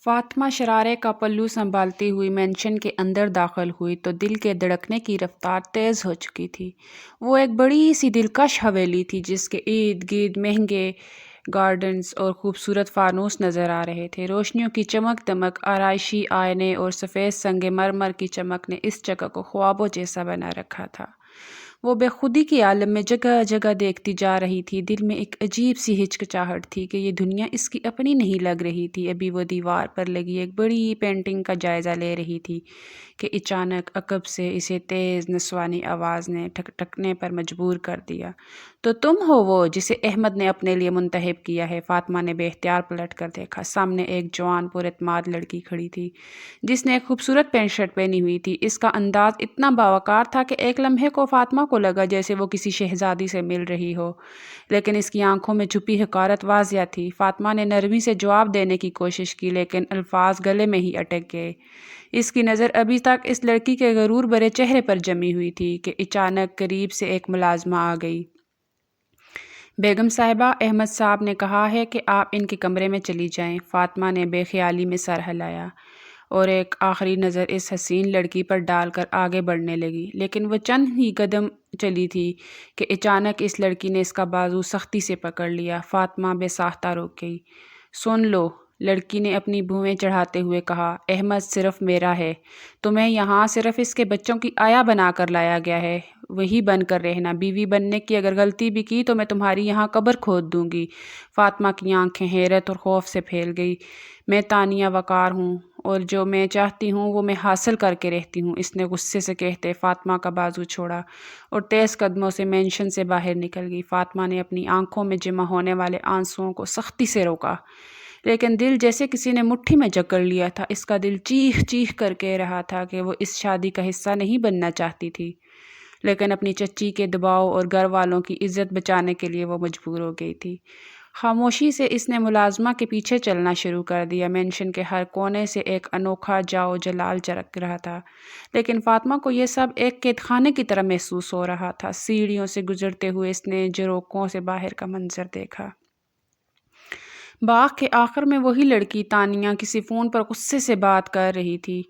فاطمہ شرارے کا پلو سنبھالتی ہوئی مینشن کے اندر داخل ہوئی تو دل کے دھڑکنے کی رفتار تیز ہو چکی تھی۔ وہ ایک بڑی سی دلکش حویلی تھی جس کے ارد گرد مہنگے گارڈنز اور خوبصورت فانوس نظر آ رہے تھے۔ روشنیوں کی چمک دمک، آرائشی آئینے اور سفید سنگ مرمر کی چمک نے اس جگہ کو خوابوں جیسا بنا رکھا تھا۔ وہ بے خودی کے عالم میں جگہ جگہ دیکھتی جا رہی تھی۔ دل میں ایک عجیب سی ہچکچاہٹ تھی کہ یہ دنیا اس کی اپنی نہیں لگ رہی تھی۔ ابھی وہ دیوار پر لگی ایک بڑی پینٹنگ کا جائزہ لے رہی تھی کہ اچانک عقب سے اسے تیز نسوانی آواز نے ٹھکنے پر مجبور کر دیا۔ تو تم ہو وہ جسے احمد نے اپنے لیے منتخب کیا ہے؟ فاطمہ نے بے اختیار پلٹ کر دیکھا۔ سامنے ایک جوان پر اعتماد لڑکی کھڑی تھی جس نے ایک خوبصورت پینٹ شرٹ پہنی ہوئی تھی۔ اس کا انداز اتنا باوقار تھا کہ ایک لمحے کو فاطمہ کو لگا جیسے وہ کسی شہزادی سے مل رہی ہو، لیکن اس کی آنکھوں میں چھپی حقارت واضح تھی۔ فاطمہ نے نرمی سے جواب دینے کی کوشش کی لیکن الفاظ گلے میں ہی اٹک گئے۔ اس کی نظر ابھی تک اس لڑکی کے غرور بھرے چہرے پر جمی ہوئی تھی کہ اچانک قریب سے ایک ملازمہ آ گئی۔ بیگم صاحبہ، احمد صاحب نے کہا ہے کہ آپ ان کے کمرے میں چلی جائیں۔ فاطمہ نے بے خیالی میں سر ہلایا اور ایک آخری نظر اس حسین لڑکی پر ڈال کر آگے بڑھنے لگی، لیکن وہ چند ہی قدم چلی تھی کہ اچانک اس لڑکی نے اس کا بازو سختی سے پکڑ لیا۔ فاطمہ بے ساختہ رک گئی۔ سن لو، لڑکی نے اپنی بھویں چڑھاتے ہوئے کہا، احمد صرف میرا ہے۔ تمہیں یہاں صرف اس کے بچوں کی آیا بنا کر لایا گیا ہے۔ وہی بن کر رہنا۔ بیوی بننے کی اگر غلطی بھی کی تو میں تمہاری یہاں قبر کھود دوں گی۔ فاطمہ کی آنکھیں حیرت اور خوف سے پھیل گئی۔ میں تانیہ وقار ہوں اور جو میں چاہتی ہوں وہ میں حاصل کر کے رہتی ہوں، اس نے غصے سے کہتے فاطمہ کا بازو چھوڑا اور تیز قدموں سے مینشن سے باہر نکل گئی۔ فاطمہ نے اپنی آنکھوں میں جمع ہونے والے آنسوؤں کو سختی سے روکا، لیکن دل جیسے کسی نے مٹھی میں جکڑ لیا تھا۔ اس کا دل چیخ چیخ کر کہہ رہا تھا کہ وہ اس شادی کا حصہ نہیں بننا چاہتی تھی، لیکن اپنی چچی کے دباؤ اور گھر والوں کی عزت بچانے کے لیے وہ مجبور ہو گئی تھی۔ خاموشی سے اس نے ملازمہ کے پیچھے چلنا شروع کر دیا۔ مینشن کے ہر کونے سے ایک انوکھا جاؤ جلال چرک رہا تھا، لیکن فاطمہ کو یہ سب ایک قید خانے کی طرح محسوس ہو رہا تھا۔ سیڑھیوں سے گزرتے ہوئے اس نے جھروکوں سے باہر کا منظر دیکھا۔ باغ کے آخر میں وہی لڑکی تانیہ کسی فون پر غصے سے بات کر رہی تھی۔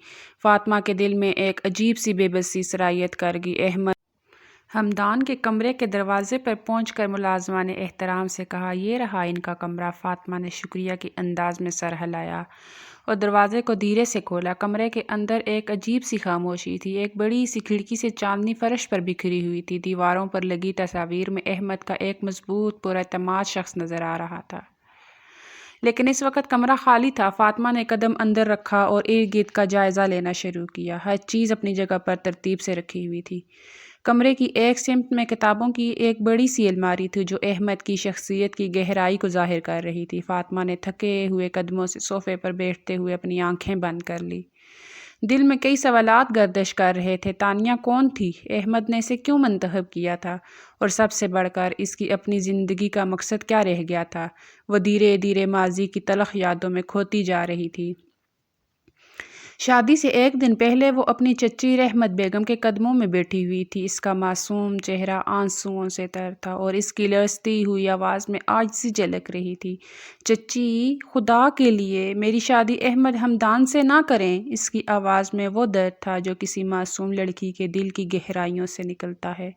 فاطمہ کے دل میں ایک عجیب سی بے بسی سرایت کر گئی۔ احمد ہمدان کے کمرے کے دروازے پر پہنچ کر ملازمہ نے احترام سے کہا، یہ رہا ان کا کمرہ۔ فاطمہ نے شکریہ کے انداز میں سر ہلایا اور دروازے کو دھیرے سے کھولا۔ کمرے کے اندر ایک عجیب سی خاموشی تھی۔ ایک بڑی سی کھڑکی سے چاندنی فرش پر بکھری ہوئی تھی۔ دیواروں پر لگی تصاویر میں احمد کا ایک مضبوط پر اعتماد شخص نظر آ رہا تھا، لیکن اس وقت کمرہ خالی تھا۔ فاطمہ نے قدم اندر رکھا اور ارد گرد کا جائزہ لینا شروع کیا۔ ہر چیز اپنی جگہ پر ترتیب سے رکھی ہوئی تھی۔ کمرے کی ایک سمت میں کتابوں کی ایک بڑی سی الماری تھی جو احمد کی شخصیت کی گہرائی کو ظاہر کر رہی تھی۔ فاطمہ نے تھکے ہوئے قدموں سے صوفے پر بیٹھتے ہوئے اپنی آنکھیں بند کر لی۔ دل میں کئی سوالات گردش کر رہے تھے۔ تانیہ کون تھی؟ احمد نے اسے کیوں منتخب کیا تھا؟ اور سب سے بڑھ کر اس کی اپنی زندگی کا مقصد کیا رہ گیا تھا؟ وہ دھیرے دھیرے ماضی کی تلخ یادوں میں کھوتی جا رہی تھی۔ شادی سے ایک دن پہلے وہ اپنی چچی رحمت بیگم کے قدموں میں بیٹھی ہوئی تھی۔ اس کا معصوم چہرہ آنسوؤں سے تر تھا اور اس کی لرزتی ہوئی آواز میں عاجزی جھلک رہی تھی۔ چچی، خدا کے لیے میری شادی احمد ہمدان سے نہ کریں۔ اس کی آواز میں وہ درد تھا جو کسی معصوم لڑکی کے دل کی گہرائیوں سے نکلتا ہے۔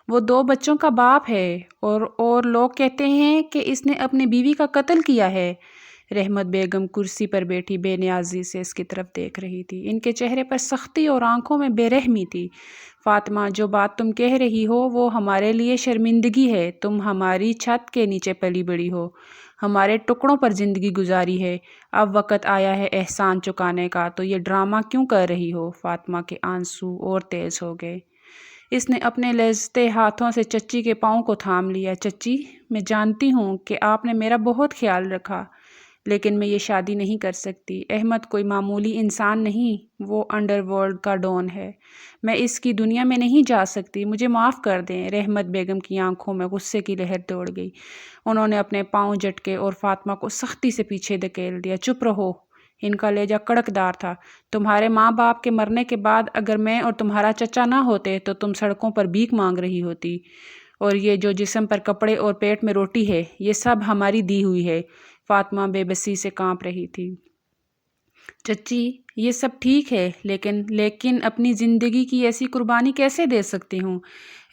وہ 2 بچوں کا باپ ہے اور لوگ کہتے ہیں کہ اس نے اپنی بیوی کا قتل کیا ہے۔ رحمت بیگم کرسی پر بیٹھی بے نیازی سے اس کی طرف دیکھ رہی تھی۔ ان کے چہرے پر سختی اور آنکھوں میں بے رحمی تھی۔ فاطمہ، جو بات تم کہہ رہی ہو وہ ہمارے لیے شرمندگی ہے۔ تم ہماری چھت کے نیچے پلی بڑھی ہو، ہمارے ٹکڑوں پر زندگی گزاری ہے۔ اب وقت آیا ہے احسان چکانے کا، تو یہ ڈرامہ کیوں کر رہی ہو؟ فاطمہ کے آنسو اور تیز ہو گئے۔ اس نے اپنے لرزتے ہاتھوں سے چچی کے پاؤں کو تھام لیا۔ چچی، میں جانتی ہوں کہ آپ نے میرا بہت خیال رکھا، لیکن میں یہ شادی نہیں کر سکتی۔ احمد کوئی معمولی انسان نہیں، وہ انڈر ورلڈ کا ڈون ہے۔ میں اس کی دنیا میں نہیں جا سکتی، مجھے معاف کر دیں۔ رحمت بیگم کی آنکھوں میں غصے کی لہر دوڑ گئی۔ انہوں نے اپنے پاؤں جھٹکے اور فاطمہ کو سختی سے پیچھے دھکیل دیا۔ چپ رہو۔ ان کا لہجہ کڑک دار تھا۔ تمہارے ماں باپ کے مرنے کے بعد اگر میں اور تمہارا چچا نہ ہوتے تو تم سڑکوں پر بھیک مانگ رہی ہوتی، اور یہ جو جسم پر کپڑے اور پیٹ میں روٹی ہے یہ سب ہماری دی ہوئی ہے۔ فاطمہ بے بسی سے کانپ رہی تھی۔ چچی یہ سب ٹھیک ہے لیکن اپنی زندگی کی ایسی قربانی کیسے دے سکتی ہوں؟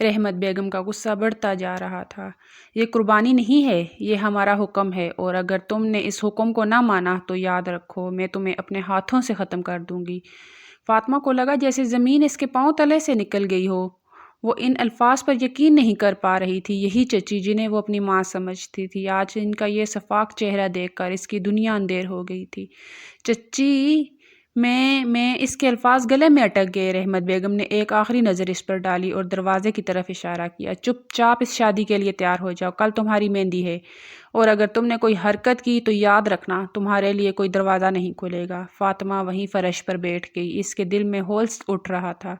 رحمت بیگم کا غصہ بڑھتا جا رہا تھا۔ یہ قربانی نہیں ہے، یہ ہمارا حکم ہے، اور اگر تم نے اس حکم کو نہ مانا تو یاد رکھو میں تمہیں اپنے ہاتھوں سے ختم کر دوں گی۔ فاطمہ کو لگا جیسے زمین اس کے پاؤں تلے سے نکل گئی ہو۔ وہ ان الفاظ پر یقین نہیں کر پا رہی تھی، یہی چچی جنہیں وہ اپنی ماں سمجھتی تھی، آج ان کا یہ شفاف چہرہ دیکھ کر اس کی دنیا اندھیر ہو گئی تھی۔ چچی میں اس کے الفاظ گلے میں اٹک گئے۔ رحمت بیگم نے ایک آخری نظر اس پر ڈالی اور دروازے کی طرف اشارہ کیا۔ چپ چاپ اس شادی کے لیے تیار ہو جاؤ، کل تمہاری مہندی ہے، اور اگر تم نے کوئی حرکت کی تو یاد رکھنا تمہارے لیے کوئی دروازہ نہیں کھلے گا۔ فاطمہ وہیں فرش پر بیٹھ گئی، اس کے دل میں ہولس اٹھ رہا تھا۔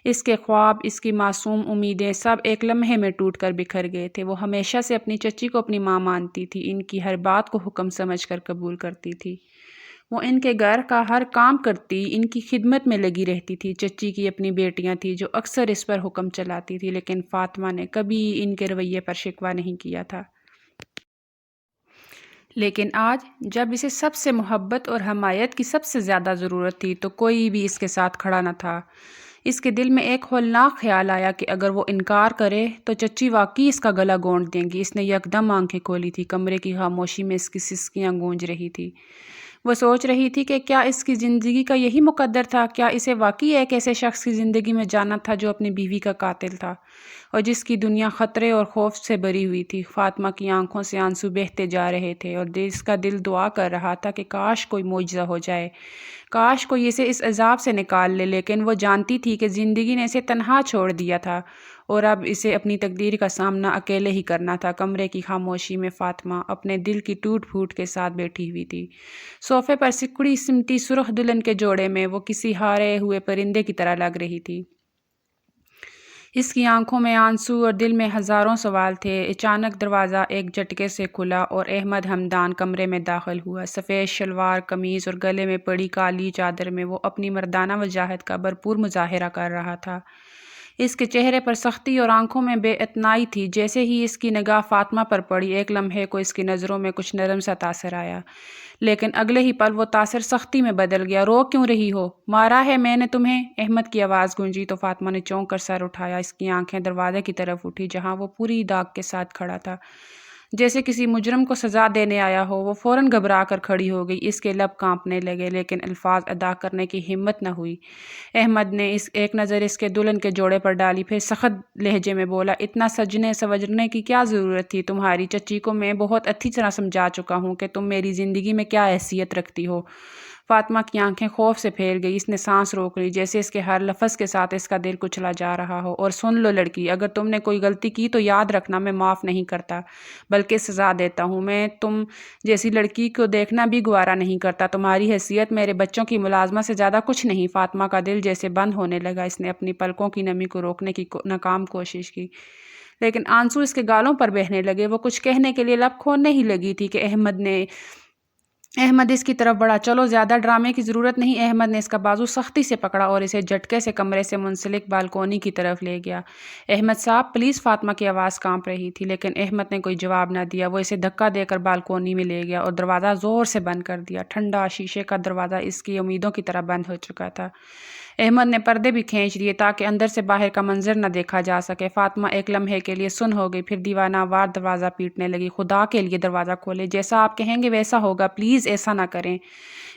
اس کے خواب، اس کی معصوم امیدیں سب ایک لمحے میں ٹوٹ کر بکھر گئے تھے۔ وہ ہمیشہ سے اپنی چچی کو اپنی ماں مانتی تھی، ان کی ہر بات کو حکم سمجھ کر قبول کرتی تھی۔ وہ ان کے گھر کا ہر کام کرتی، ان کی خدمت میں لگی رہتی تھی۔ چچی کی اپنی بیٹیاں تھیں جو اکثر اس پر حکم چلاتی تھی، لیکن فاطمہ نے کبھی ان کے رویے پر شکوہ نہیں کیا تھا۔ لیکن آج جب اسے سب سے محبت اور حمایت کی سب سے زیادہ ضرورت تھی تو کوئی بھی اس کے ساتھ کھڑا نہ تھا۔ اس کے دل میں ایک ہولناک خیال آیا کہ اگر وہ انکار کرے تو چچی واقعی اس کا گلا گھونٹ دیں گی۔ اس نے یکدم آنکھیں کھولی تھی، کمرے کی خاموشی میں اس کی سسکیاں گونج رہی تھی۔ وہ سوچ رہی تھی کہ کیا اس کی زندگی کا یہی مقدر تھا؟ کیا اسے واقعی ایک ایسے شخص کی زندگی میں جانا تھا جو اپنی بیوی کا قاتل تھا اور جس کی دنیا خطرے اور خوف سے بھری ہوئی تھی؟ فاطمہ کی آنکھوں سے آنسو بہتے جا رہے تھے اور اس کا دل دعا کر رہا تھا کہ کاش کوئی معجزہ ہو جائے، کاش کوئی اسے اس عذاب سے نکال لے، لیکن وہ جانتی تھی کہ زندگی نے اسے تنہا چھوڑ دیا تھا اور اب اسے اپنی تقدیر کا سامنا اکیلے ہی کرنا تھا۔ کمرے کی خاموشی میں فاطمہ اپنے دل کی ٹوٹ پھوٹ کے ساتھ بیٹھی ہوئی تھی۔ صوفے پر سکڑی سمٹی سرخ دلہن کے جوڑے میں وہ کسی ہارے ہوئے پرندے کی طرح لگ رہی تھی۔ اس کی آنکھوں میں آنسو اور دل میں ہزاروں سوال تھے۔ اچانک دروازہ ایک جھٹکے سے کھلا اور احمد ہمدان کمرے میں داخل ہوا۔ سفید شلوار قمیض اور گلے میں پڑی کالی چادر میں وہ اپنی مردانہ وجاہت کا بھرپور مظاہرہ کر رہا تھا۔ اس کے چہرے پر سختی اور آنکھوں میں بے اعتنائی تھی۔ جیسے ہی اس کی نگاہ فاطمہ پر پڑی، ایک لمحے کو اس کی نظروں میں کچھ نرم سا تاثر آیا، لیکن اگلے ہی پل وہ تاثر سختی میں بدل گیا۔ رو کیوں رہی ہو؟ مارا ہے میں نے تمہیں؟ احمد کی آواز گونجی تو فاطمہ نے چونک کر سر اٹھایا۔ اس کی آنکھیں دروازے کی طرف اٹھی جہاں وہ پوری داغ کے ساتھ کھڑا تھا، جیسے کسی مجرم کو سزا دینے آیا ہو۔ وہ فوراً گھبرا کر کھڑی ہو گئی، اس کے لب کانپنے لگے، لیکن الفاظ ادا کرنے کی ہمت نہ ہوئی۔ احمد نے ایک نظر اس کے دلہن کے جوڑے پر ڈالی، پھر سخت لہجے میں بولا، اتنا سجنے سنورنے کی کیا ضرورت تھی؟ تمہاری چچی کو میں بہت اچھی طرح سمجھا چکا ہوں کہ تم میری زندگی میں کیا حیثیت رکھتی ہو۔ فاطمہ کی آنکھیں خوف سے پھیل گئی، اس نے سانس روک لی، جیسے اس کے ہر لفظ کے ساتھ اس کا دل کچلا جا رہا ہو۔ اور سن لو لڑکی، اگر تم نے کوئی غلطی کی تو یاد رکھنا میں معاف نہیں کرتا بلکہ سزا دیتا ہوں۔ میں تم جیسی لڑکی کو دیکھنا بھی گوارا نہیں کرتا۔ تمہاری حیثیت میرے بچوں کی ملازمت سے زیادہ کچھ نہیں۔ فاطمہ کا دل جیسے بند ہونے لگا، اس نے اپنی پلکوں کی نمی کو روکنے کی ناکام کوشش کی، لیکن آنسو اس کے گالوں پر بہنے لگے۔ وہ کچھ کہنے کے لیے لب کھولنے ہی لگی تھی کہ احمد اس کی طرف بڑھا۔ چلو زیادہ ڈرامے کی ضرورت نہیں۔ احمد نے اس کا بازو سختی سے پکڑا اور اسے جھٹکے سے کمرے سے منسلک بالکونی کی طرف لے گیا۔ احمد صاحب پلیز، فاطمہ کی آواز کانپ رہی تھی، لیکن احمد نے کوئی جواب نہ دیا۔ وہ اسے دھکا دے کر بالکونی میں لے گیا اور دروازہ زور سے بند کر دیا۔ ٹھنڈا شیشے کا دروازہ اس کی امیدوں کی طرح بند ہو چکا تھا۔ احمد نے پردے بھی کھینچ دیے تاکہ اندر سے باہر کا منظر نہ دیکھا جا سکے۔ فاطمہ ایک لمحے کے لیے سن ہو گئی، پھر دیوانہ وار دروازہ پیٹنے لگی۔ خدا کے لیے دروازہ کھولے، جیسا آپ کہیں گے ویسا ہوگا، پلیز ایسا نہ کریں۔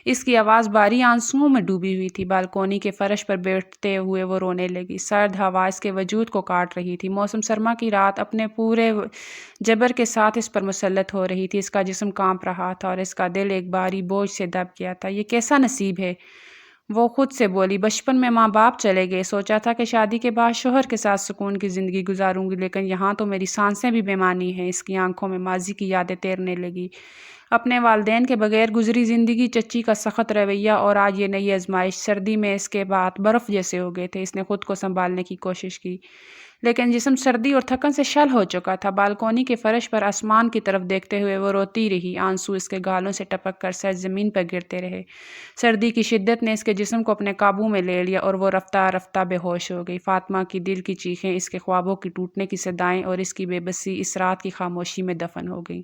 اس کی آواز بھاری آنسوؤں میں ڈوبی ہوئی تھی۔ بالکونی کے فرش پر بیٹھتے ہوئے وہ رونے لگی۔ سرد ہوا اس کے وجود کو کاٹ رہی تھی۔ موسم سرما کی رات اپنے پورے جبر کے ساتھ اس پر مسلط ہو رہی تھی۔ اس کا جسم کانپ رہا تھا اور اس کا دل ایک بھاری بوجھ سے دب گیا تھا۔ یہ کیسا نصیب ہے؟ وہ خود سے بولی، بچپن میں ماں باپ چلے گئے، سوچا تھا کہ شادی کے بعد شوہر کے ساتھ سکون کی زندگی گزاروں گی، لیکن یہاں تو میری سانسیں بھی بے معنی ہیں۔ اس کی آنکھوں میں ماضی کی یادیں تیرنے لگی، اپنے والدین کے بغیر گزری زندگی، چچی کا سخت رویہ اور آج یہ نئی آزمائش۔ سردی میں اس کے بات برف جیسے ہو گئے تھے۔ اس نے خود کو سنبھالنے کی کوشش کی، لیکن جسم سردی اور تھکن سے شل ہو چکا تھا۔ بالکونی کے فرش پر آسمان کی طرف دیکھتے ہوئے وہ روتی رہی، آنسو اس کے گالوں سے ٹپک کر سر زمین پر گرتے رہے۔ سردی کی شدت نے اس کے جسم کو اپنے قابو میں لے لیا اور وہ رفتہ رفتہ بے ہوش ہو گئی۔ فاطمہ کی دل کی چیخیں، اس کے خوابوں کی ٹوٹنے کی صدائیں اور اس کی بے بسی اس رات کی خاموشی میں دفن ہو گئیں۔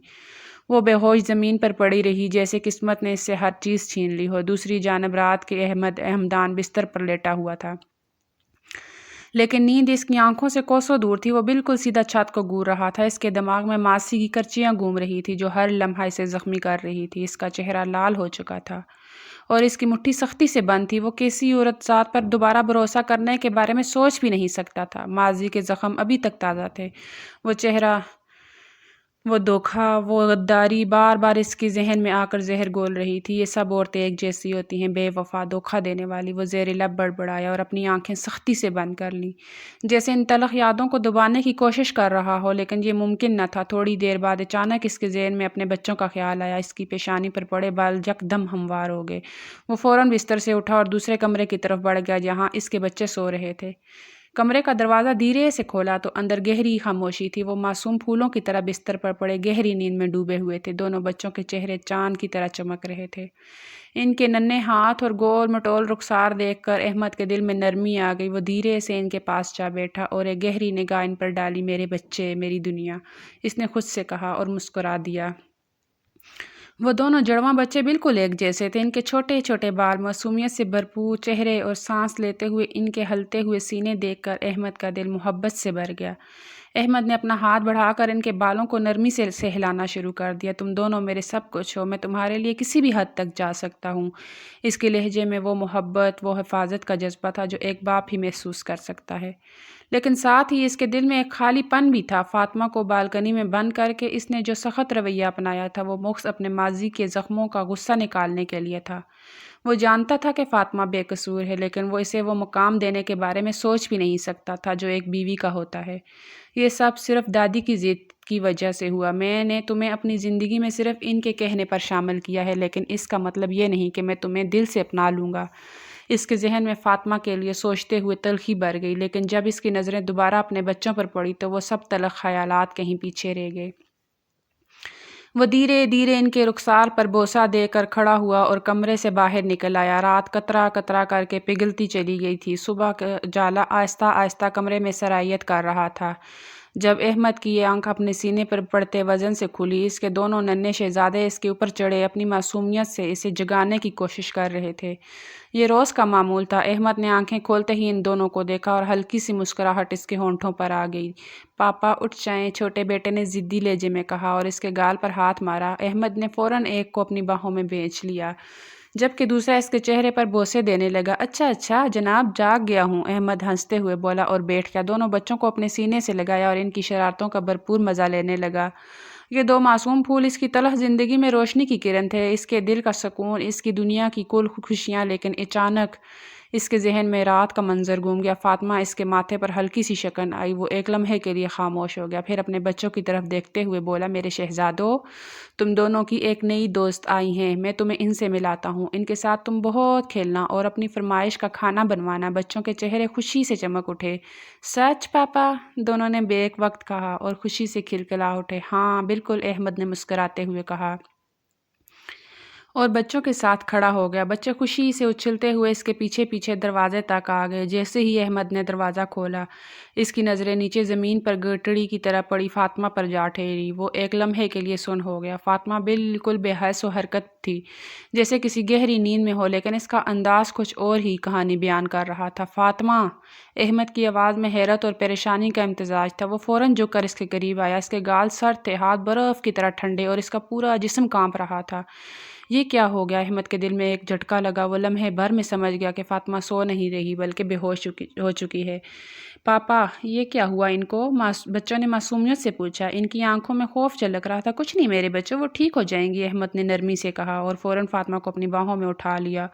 وہ بے ہوش زمین پر پڑی رہی جیسے قسمت نے اس سے ہر چیز چھین لی ہو۔ دوسری جانب رات کے احمدان بستر پر لیٹا ہوا تھا، لیکن نیند اس کی آنکھوں سے کوسوں دور تھی۔ وہ بالکل سیدھا چھت کو گور رہا تھا۔ اس کے دماغ میں ماسی کی کرچیاں گھوم رہی تھی جو ہر لمحہ اسے زخمی کر رہی تھی۔ اس کا چہرہ لال ہو چکا تھا اور اس کی مٹھی سختی سے بند تھی۔ وہ کسی عورت ذات پر دوبارہ بھروسہ کرنے کے بارے میں سوچ بھی نہیں سکتا تھا۔ ماضی کے زخم ابھی تک تازہ تھے۔ وہ چہرہ، وہ دھوکہ، وہ غداری بار بار اس کی ذہن میں آ کر زہر گھول رہی تھی۔ یہ سب عورتیں ایک جیسی ہوتی ہیں، بے وفا، دھوکہ دینے والی۔ وہ زیر لب بڑبڑایا اور اپنی آنکھیں سختی سے بند کر لیں، جیسے ان تلخ یادوں کو دبانے کی کوشش کر رہا ہو، لیکن یہ ممکن نہ تھا۔ تھوڑی دیر بعد اچانک اس کے ذہن میں اپنے بچوں کا خیال آیا۔ اس کی پیشانی پر پڑے بال یکدم ہموار ہو گئے۔ وہ فوراً بستر سے اٹھا اور دوسرے کمرے کی طرف بڑھ گیا جہاں اس کے بچے سو رہے تھے۔ کمرے کا دروازہ دھیرے سے کھولا تو اندر گہری خاموشی تھی۔ وہ معصوم پھولوں کی طرح بستر پر پڑے گہری نیند میں ڈوبے ہوئے تھے۔ دونوں بچوں کے چہرے چاند کی طرح چمک رہے تھے۔ ان کے ننھے ہاتھ اور گول مٹول رخسار دیکھ کر احمد کے دل میں نرمی آ گئی۔ وہ دھیرے سے ان کے پاس جا بیٹھا اور ایک گہری نگاہ ان پر ڈالی۔ میرے بچے، میری دنیا، اس نے خود سے کہا اور مسکرا دیا۔ وہ دونوں جڑواں بچے بالکل ایک جیسے تھے۔ ان کے چھوٹے چھوٹے بال، معصومیت سے بھرپور چہرے اور سانس لیتے ہوئے ان کے ہلتے ہوئے سینے دیکھ کر احمد کا دل محبت سے بھر گیا۔ احمد نے اپنا ہاتھ بڑھا کر ان کے بالوں کو نرمی سے سہلانا شروع کر دیا۔ تم دونوں میرے سب کچھ ہو، میں تمہارے لیے کسی بھی حد تک جا سکتا ہوں۔ اس کے لہجے میں وہ محبت، وہ حفاظت کا جذبہ تھا جو ایک باپ ہی محسوس کر سکتا ہے، لیکن ساتھ ہی اس کے دل میں ایک خالی پن بھی تھا۔ فاطمہ کو بالکنی میں بند کر کے اس نے جو سخت رویہ اپنایا تھا وہ محض اپنے ماضی کے زخموں کا غصہ نکالنے کے لیے تھا۔ وہ جانتا تھا کہ فاطمہ بے قصور ہے، لیکن وہ اسے وہ مقام دینے کے بارے میں سوچ بھی نہیں سکتا تھا جو ایک بیوی کا ہوتا ہے۔ یہ سب صرف دادی کی ضد کی وجہ سے ہوا۔ میں نے تمہیں اپنی زندگی میں صرف ان کے کہنے پر شامل کیا ہے، لیکن اس کا مطلب یہ نہیں کہ میں تمہیں دل سے اپنا لوں گا۔ اس کے ذہن میں فاطمہ کے لیے سوچتے ہوئے تلخی بھر گئی، لیکن جب اس کی نظریں دوبارہ اپنے بچوں پر پڑی تو وہ سب تلخ خیالات کہیں پیچھے رہ گئے۔ وہ دھیرے دھیرے ان کے رخسار پر بوسہ دے کر کھڑا ہوا اور کمرے سے باہر نکل آیا۔ رات قطرہ قطرہ کر کے پگھلتی چلی گئی تھی۔ صبح کا اجالا آہستہ آہستہ کمرے میں سرایت کر رہا تھا جب احمد کی یہ آنکھ اپنے سینے پر پڑتے وزن سے کھلی۔ اس کے دونوں ننھے شہزادے اس کے اوپر چڑھے اپنی معصومیت سے اسے جگانے کی کوشش کر رہے تھے۔ یہ روز کا معمول تھا۔ احمد نے آنکھیں کھولتے ہی ان دونوں کو دیکھا اور ہلکی سی مسکراہٹ اس کے ہونٹوں پر آ گئی۔ پاپا اٹھ جائیں، چھوٹے بیٹے نے ضدی لہجے میں کہا اور اس کے گال پر ہاتھ مارا۔ احمد نے فوراً ایک کو اپنی باہوں میں بھینچ لیا جبکہ دوسرا اس کے چہرے پر بوسے دینے لگا۔ اچھا اچھا جناب، جاگ گیا ہوں، احمد ہنستے ہوئے بولا اور بیٹھ گیا۔ دونوں بچوں کو اپنے سینے سے لگایا اور ان کی شرارتوں کا بھرپور مزہ لینے لگا۔ یہ دو معصوم پھول اس کی تلخ زندگی میں روشنی کی کرن تھے، اس کے دل کا سکون، اس کی دنیا کی کل خوشیاں۔ لیکن اچانک اس کے ذہن میں رات کا منظر گھوم گیا۔ فاطمہ، اس کے ماتھے پر ہلکی سی شکن آئی۔ وہ ایک لمحے کے لیے خاموش ہو گیا، پھر اپنے بچوں کی طرف دیکھتے ہوئے بولا، میرے شہزادوں، تم دونوں کی ایک نئی دوست آئی ہیں، میں تمہیں ان سے ملاتا ہوں۔ ان کے ساتھ تم بہت کھیلنا اور اپنی فرمائش کا کھانا بنوانا۔ بچوں کے چہرے خوشی سے چمک اٹھے۔ سچ پاپا؟ دونوں نے بیک وقت کہا اور خوشی سے کھلکھلا اٹھے۔ ہاں بالکل، احمد نے مسکراتے ہوئے کہا اور بچوں کے ساتھ کھڑا ہو گیا۔ بچے خوشی سے اچھلتے ہوئے اس کے پیچھے پیچھے دروازے تک آ گئے۔ جیسے ہی احمد نے دروازہ کھولا اس کی نظریں نیچے زمین پر گٹڑی کی طرح پڑی فاطمہ پر جا ٹھہری۔ وہ ایک لمحے کے لیے سن ہو گیا۔ فاطمہ بالکل بے حس و حرکت تھی، جیسے کسی گہری نیند میں ہو، لیکن اس کا انداز کچھ اور ہی کہانی بیان کر رہا تھا۔ فاطمہ! احمد کی آواز میں حیرت اور پریشانی کا امتزاج تھا۔ وہ فوراً جھک کر اس کے قریب آیا۔ اس کے گال سرد تھے، ہاتھ برف کی طرح ٹھنڈے اور اس کا پورا جسم کانپ رہا تھا۔ یہ کیا ہو گیا؟ احمد کے دل میں ایک جھٹکا لگا۔ وہ لمحے بھر میں سمجھ گیا کہ فاطمہ سو نہیں رہی بلکہ بے ہوش ہو چکی ہے۔ پاپا، یہ کیا ہوا ان کو؟ بچوں نے معصومیت سے پوچھا۔ ان کی آنکھوں میں خوف جھلک رہا تھا۔ کچھ نہیں میرے بچوں، وہ ٹھیک ہو جائیں گی، احمد نے نرمی سے کہا اور فوراً فاطمہ کو اپنی باہوں میں اٹھا لیا۔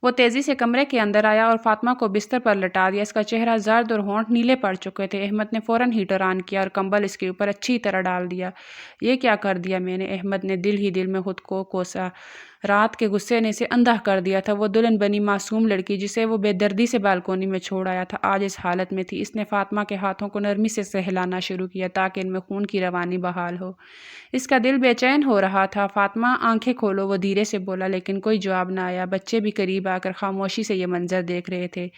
وہ تیزی سے کمرے کے اندر آیا اور فاطمہ کو بستر پر لٹا دیا۔ اس کا چہرہ زرد اور ہونٹ نیلے پڑ چکے تھے۔ احمد نے فوراً ہیٹر آن کیا اور کمبل اس کے اوپر اچھی طرح ڈال دیا۔ یہ کیا کر دیا میں نے؟ احمد نے دل ہی دل میں خود کو کوسا۔ رات کے غصے نے اسے اندھا کر دیا تھا۔ وہ دلہن بنی معصوم لڑکی جسے وہ بے دردی سے بالکونی میں چھوڑ آیا تھا آج اس حالت میں تھی۔ اس نے فاطمہ کے ہاتھوں کو نرمی سے سہلانا شروع کیا تاکہ ان میں خون کی روانی بحال ہو۔ اس کا دل بے چین ہو رہا تھا۔ فاطمہ، آنکھیں کھولو، وہ دھیرے سے بولا، لیکن کوئی جواب نہ آیا۔ بچے بھی قریب آ کر خاموشی سے یہ منظر دیکھ رہے تھے۔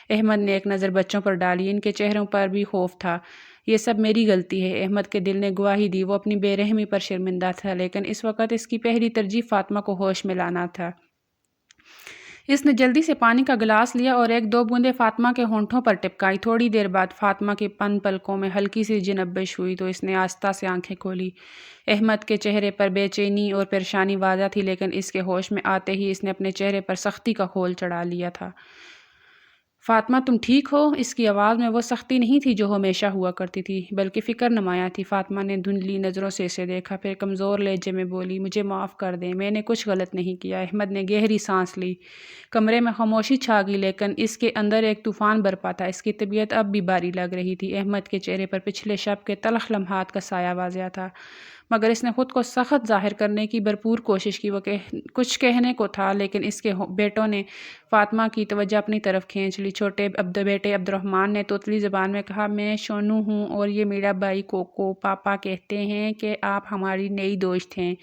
احمد نے ایک نظر بچوں پر ڈالی۔ ان کے چہروں پر بھی خوف تھا، یہ سب میری غلطی ہے۔ احمد کے دل نے گواہی دی۔ وہ اپنی بے رحمی پر شرمندہ تھا، لیکن اس وقت اس کی پہلی ترجیح فاطمہ کو ہوش میں لانا تھا۔ اس نے جلدی سے پانی کا گلاس لیا اور ایک دو بوندیں فاطمہ کے ہونٹوں پر ٹپکائی۔ تھوڑی دیر بعد فاطمہ کی پلکوں میں ہلکی سی جنبش ہوئی تو اس نے آہستہ سے آنکھیں کھولی۔ احمد کے چہرے پر بے چینی اور پریشانی واضح تھی، لیکن اس کے ہوش میں آتے ہی اس نے اپنے چہرے پر سختی کا کھول چڑھا لیا تھا۔ فاطمہ تم ٹھیک ہو؟ اس کی آواز میں وہ سختی نہیں تھی جو ہمیشہ ہوا کرتی تھی، بلکہ فکر نمایاں تھی۔ فاطمہ نے دھندلی نظروں سے اسے دیکھا، پھر کمزور لہجے میں بولی، مجھے معاف کر دیں، میں نے کچھ غلط نہیں کیا۔ احمد نے گہری سانس لی۔ کمرے میں خاموشی چھا گئی، لیکن اس کے اندر ایک طوفان برپا تھا۔ اس کی طبیعت اب بھی بھاری لگ رہی تھی۔ احمد کے چہرے پر پچھلے شب کے تلخ لمحات کا سایہ واضح تھا، مگر اس نے خود کو سخت ظاہر کرنے کی بھرپور کوشش کی۔ وہ کچھ کہنے کو تھا، لیکن اس کے بیٹوں نے فاطمہ کی توجہ اپنی طرف کھینچ لی۔ چھوٹے بیٹے عبد الرحمن نے توتلی زبان میں کہا، میں شونو ہوں اور یہ میرا بھائی کوکو۔ پاپا کہتے ہیں کہ آپ ہماری نئی دوست ہیں۔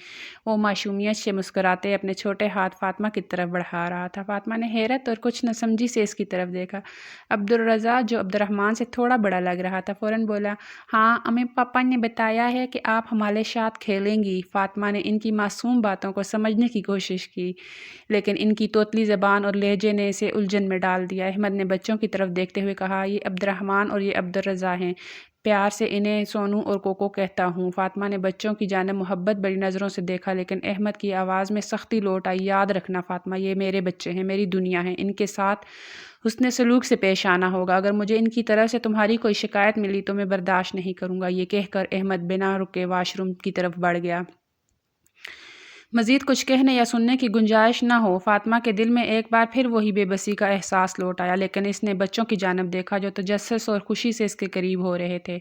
وہ معصومیت سے مسکراتے اپنے چھوٹے ہاتھ فاطمہ کی طرف بڑھا رہا تھا۔ فاطمہ نے حیرت اور کچھ نہ سمجھی سے اس کی طرف دیکھا۔ عبدالرضا، جو عبد الرحمن سے تھوڑا بڑا لگ رہا تھا، فوراً بولا، ہاں امی پاپا نے بتایا ہے کہ آپ ہمارے ساتھ کھیلیں گی۔ فاطمہ نے ان کی معصوم باتوں کو سمجھنے کی کوشش کی، لیکن ان کی توتلی زبان اور لہجے نے اسے الجھن میں ڈال دیا۔ احمد نے بچوں کی طرف دیکھتے ہوئے کہا، یہ عبد الرحمن اور یہ عبدالرضا ہیں، پیار سے انہیں سونو اور کوکو کہتا ہوں۔ فاطمہ نے بچوں کی جانب محبت بھری نظروں سے دیکھا، لیکن احمد کی آواز میں سختی لوٹ آئی۔ یاد رکھنا فاطمہ، یہ میرے بچے ہیں، میری دنیا ہے، ان کے ساتھ حسن سلوک سے پیش آنا ہوگا۔ اگر مجھے ان کی طرف سے تمہاری کوئی شکایت ملی تو میں برداشت نہیں کروں گا۔ یہ کہہ کر احمد بنا رکے واش روم کی طرف بڑھ گیا۔ مزید کچھ کہنے یا سننے کی گنجائش نہ ہو۔ فاطمہ کے دل میں ایک بار پھر وہی بے بسی کا احساس لوٹ آیا، لیکن اس نے بچوں کی جانب دیکھا جو تجسس اور خوشی سے اس کے قریب ہو رہے تھے۔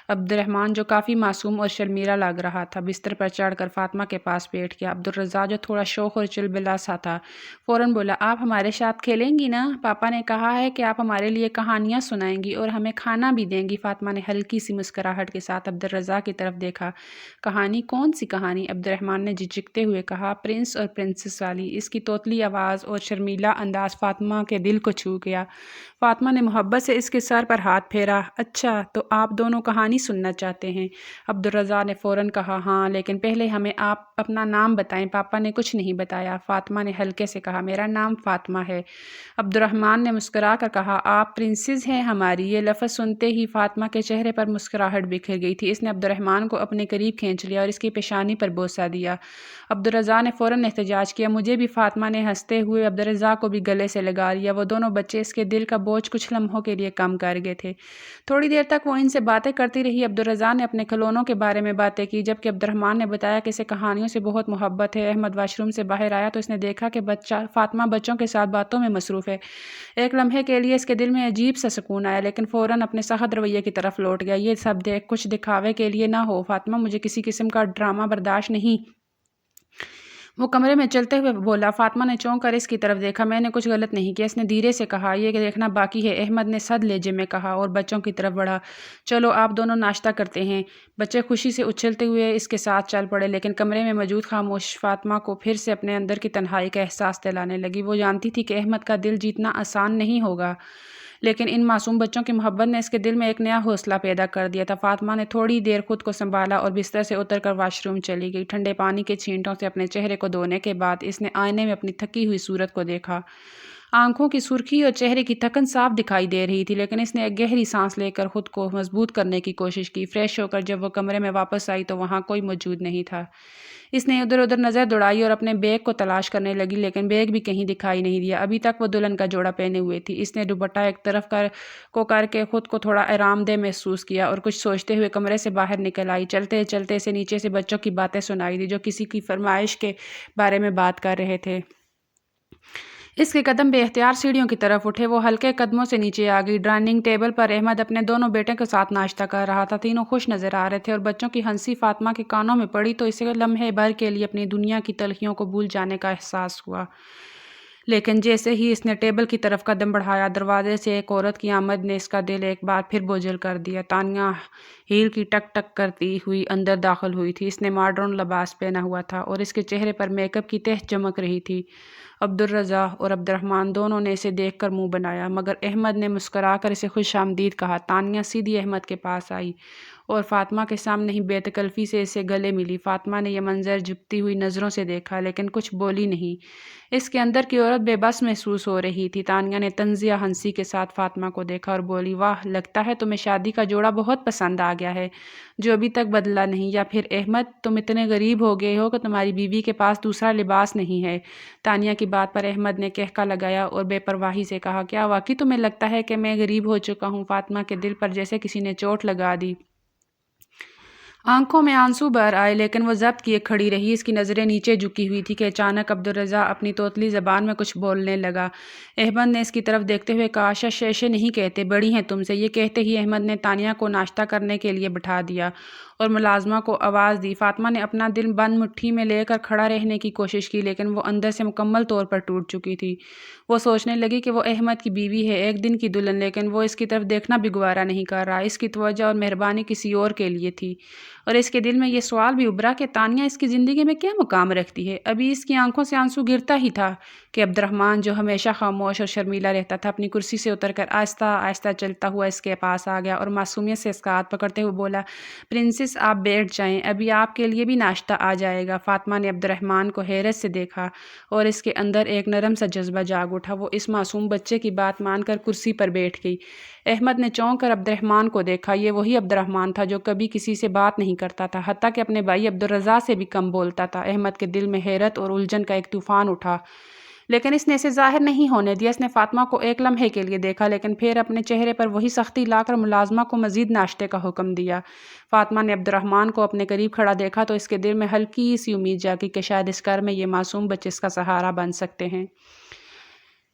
عبد الرحمن، جو کافی معصوم اور شرمیلا لگ رہا تھا، بستر پر چڑھ کر فاطمہ کے پاس بیٹھ گیا۔ عبدالرضا، جو تھوڑا شوخ اور چلبلا سا تھا، فوراً بولا، آپ ہمارے ساتھ کھیلیں گی نا؟ پاپا نے کہا ہے کہ آپ ہمارے لیے کہانیاں سنائیں گی اور ہمیں کھانا بھی دیں گی۔ فاطمہ نے ہلکی سی مسکراہٹ کے ساتھ عبدالرضا کی طرف دیکھا۔ کہانی؟ کون سی کہانی؟ عبد الرحمن نے جھجکتے ہوئے کہا، پرنس اور پرنسس والی۔ اس کی توتلی آواز اور شرمیلا انداز فاطمہ کے دل کو چھو گیا۔ فاطمہ نے محبت سے اس کے سر پر ہاتھ پھیرا۔ اچھا، تو آپ دونوں کہانی سننا چاہتے ہیں؟ عبدالرضا نے فوراً کہا، ہاں، لیکن پہلے ہمیں آپ اپنا نام بتائیں۔ پاپا نے کچھ نہیں بتایا، فاطمہ نے ہلکے سے کہا، میرا نام فاطمہ ہے۔ عبد الرحمن نے مسکرا کر کہا، آپ پرنسس ہیں ہماری؟ یہ لفظ سنتے ہی فاطمہ کے چہرے پر مسکراہٹ بکھر گئی تھی۔ اس نے عبد الرحمن کو اپنے قریب کھینچ لیا اور اس کی پیشانی پر بوسہ دیا۔ عبدالرضا نے فوراً احتجاج کیا، مجھے بھی۔ فاطمہ نے ہنستے ہوئے عبدالرضا کو بھی گلے سے لگا لیا۔ وہ دونوں بچے اس کے دل کا بوجھ کچھ لمحوں کے لیے کم کر گئے تھے۔ تھوڑی دیر تک وہ ان سے باتیں کرتی رہی۔ عبدالرضا نے اپنے کھلونوں کے بارے میں باتیں کی، جبکہ عبد الرحمن نے بتایا کہ اسے کہانیوں سے بہت محبت ہے۔ احمد واش روم سے باہر آیا تو اس نے دیکھا کہ فاطمہ بچوں کے ساتھ باتوں میں مصروف ہے۔ ایک لمحے کے لیے اس کے دل میں عجیب سا سکون آیا، لیکن فوراً اپنے سخت رویے کی طرف لوٹ گیا۔ یہ سب کچھ دکھاوے کے لیے نہ ہو فاطمہ، مجھے کسی قسم کا ڈرامہ برداشت نہیں۔ وہ کمرے میں چلتے ہوئے بولا۔ فاطمہ نے چونک کر اس کی طرف دیکھا۔ میں نے کچھ غلط نہیں کیا، اس نے دھیرے سے کہا، یہ دیکھنا باقی ہے، احمد نے سرد لہجے میں کہا اور بچوں کی طرف بڑھا۔ چلو آپ دونوں ناشتہ کرتے ہیں۔ بچے خوشی سے اچھلتے ہوئے اس کے ساتھ چل پڑے، لیکن کمرے میں موجود خاموش فاطمہ کو پھر سے اپنے اندر کی تنہائی کا احساس دلانے لگی۔ وہ جانتی تھی کہ احمد کا دل جیتنا آسان نہیں ہوگا، لیکن ان معصوم بچوں کی محبت نے اس کے دل میں ایک نیا حوصلہ پیدا کر دیا تھا۔ فاطمہ نے تھوڑی دیر خود کو سنبھالا اور بستر سے اتر کر واش روم چلی گئی۔ ٹھنڈے پانی کے چھینٹوں سے اپنے چہرے کو دھونے کے بعد اس نے آئینے میں اپنی تھکی ہوئی صورت کو دیکھا۔ آنکھوں کی سرخی اور چہرے کی تھکن صاف دکھائی دے رہی تھی، لیکن اس نے ایک گہری سانس لے کر خود کو مضبوط کرنے کی کوشش کی۔ فریش ہو کر جب وہ کمرے میں واپس آئی تو وہاں کوئی موجود نہیں تھا۔ اس نے ادھر ادھر نظر دوڑائی اور اپنے بیگ کو تلاش کرنے لگی، لیکن بیگ بھی کہیں دکھائی نہیں دیا۔ ابھی تک وہ دلہن کا جوڑا پہنے ہوئے تھی۔ اس نے دوپٹہ ایک طرف کر کے خود کو تھوڑا آرام دہ محسوس کیا اور کچھ سوچتے ہوئے کمرے سے باہر نکل آئی۔ چلتے چلتے اسے نیچے سے بچوں کی باتیں سنائی دی جو کسی کی فرمائش کے بارے میں بات کر رہے تھے۔ اس کے قدم بے اختیار سیڑھیوں کی طرف اٹھے۔ وہ ہلکے قدموں سے نیچے آ گئی۔ ڈائننگ ٹیبل پر احمد اپنے دونوں بیٹوں کے ساتھ ناشتہ کر رہا تھا۔ تینوں خوش نظر آ رہے تھے اور بچوں کی ہنسی فاطمہ کے کانوں میں پڑی تو اسے لمحے بھر کے لیے اپنی دنیا کی تلخیوں کو بھول جانے کا احساس ہوا۔ لیکن جیسے ہی اس نے ٹیبل کی طرف قدم بڑھایا، دروازے سے ایک عورت کی آمد نے اس کا دل ایک بار پھر بوجھل کر دیا۔ تانیہ ہیل کی ٹک ٹک کرتی ہوئی اندر داخل ہوئی تھی۔ اس نے ماڈرن لباس پہنا ہوا تھا اور اس کے چہرے پر میک اپ کی تہ چمک رہی تھی۔ عبدالرضا اور عبد الرحمن دونوں نے اسے دیکھ کر منہ بنایا، مگر احمد نے مسکرا کر اسے خوش آمدید کہا۔ تانیہ سیدھی احمد کے پاس آئی اور فاطمہ کے سامنے ہی بے تکلفی سے اسے گلے ملی۔ فاطمہ نے یہ منظر جھکتی ہوئی نظروں سے دیکھا، لیکن کچھ بولی نہیں۔ اس کے اندر کی عورت بے بس محسوس ہو رہی تھی۔ تانیہ نے طنزیہ ہنسی کے ساتھ فاطمہ کو دیکھا اور بولی، واہ، لگتا ہے تمہیں شادی کا جوڑا بہت پسند آ گیا ہے، جو ابھی تک بدلا نہیں۔ یا پھر احمد، تم اتنے غریب ہو گئے ہو کہ تمہاری بیوی کے پاس دوسرا لباس نہیں ہے۔ تانیہ کی بات پر احمد نے کہکا لگایا اور بے پرواہی سے کہا، کیا واقعی تمہیں لگتا ہے کہ میں غریب ہو چکا ہوں؟ فاطمہ کے دل پر جیسے کسی نے چوٹ لگا دی۔ آنکھوں میں آنسو بہر آئے، لیکن وہ ضبط کیے کھڑی رہی۔ اس کی نظریں نیچے جھکی ہوئی تھی کہ اچانک عبدالرضا اپنی توتلی زبان میں کچھ بولنے لگا۔ احمد نے اس کی طرف دیکھتے ہوئے کہا، شش، ایسے نہیں کہتے، بڑی ہیں تم سے۔ یہ کہتے ہی احمد نے تانیہ کو ناشتہ کرنے کے لیے بٹھا دیا اور ملازمہ کو آواز دی۔ فاطمہ نے اپنا دل بند مٹھی میں لے کر کھڑا رہنے کی کوشش کی، لیکن وہ اندر سے مکمل طور پر ٹوٹ چکی تھی۔ وہ سوچنے لگی کہ وہ احمد کی بیوی ہے، ایک دن کی دلہن، لیکن وہ اس کی طرف دیکھنا بھی گوارا نہیں کر رہا۔ اس کی توجہ اور مہربانی کسی اور کے لیے تھی، اور اس کے دل میں یہ سوال بھی ابھرا کہ تانیہ اس کی زندگی میں کیا مقام رکھتی ہے۔ ابھی اس کی آنکھوں سے آنسو گرتا ہی تھا کہ عبد الرحمن، جو ہمیشہ خاموش اور شرمیلا رہتا تھا، اپنی کرسی سے اتر کر آہستہ آہستہ چلتا ہوا اس کے پاس آ گیا اور معصومیت سے اس کا ہاتھ پکڑتے ہوئے بولا، پرنسس، آپ بیٹھ جائیں، ابھی آپ کے لیے بھی ناشتہ آ جائے گا۔ فاطمہ نے عبد الرحمن کو حیرت سے دیکھا اور اس کے اندر ایک نرم سا جذبہ جاگ اٹھا۔ وہ اس معصوم بچے کی بات مان کر کرسی پر بیٹھ گئی۔ احمد نے چونک کر عبد الرحمن کو دیکھا۔ یہ وہی عبد الرحمن تھا جو کبھی کسی سے بات نہیں کرتا تھا، حتیٰ کہ اپنے بھائی عبدالرضا سے بھی کم بولتا تھا۔ احمد کے دل میں حیرت اور الجھن کا ایک طوفان اٹھا، لیکن اس نے اسے ظاہر نہیں ہونے دیا۔ اس نے فاطمہ کو ایک لمحے کے لیے دیکھا، لیکن پھر اپنے چہرے پر وہی سختی لا کر ملازمہ کو مزید ناشتے کا حکم دیا۔ فاطمہ نے عبد الرحمن کو اپنے قریب کھڑا دیکھا تو اس کے دل میں ہلکی سی امید جاگی کہ شاید اس گھر میں یہ معصوم بچے اس کا سہارا بن سکتے ہیں۔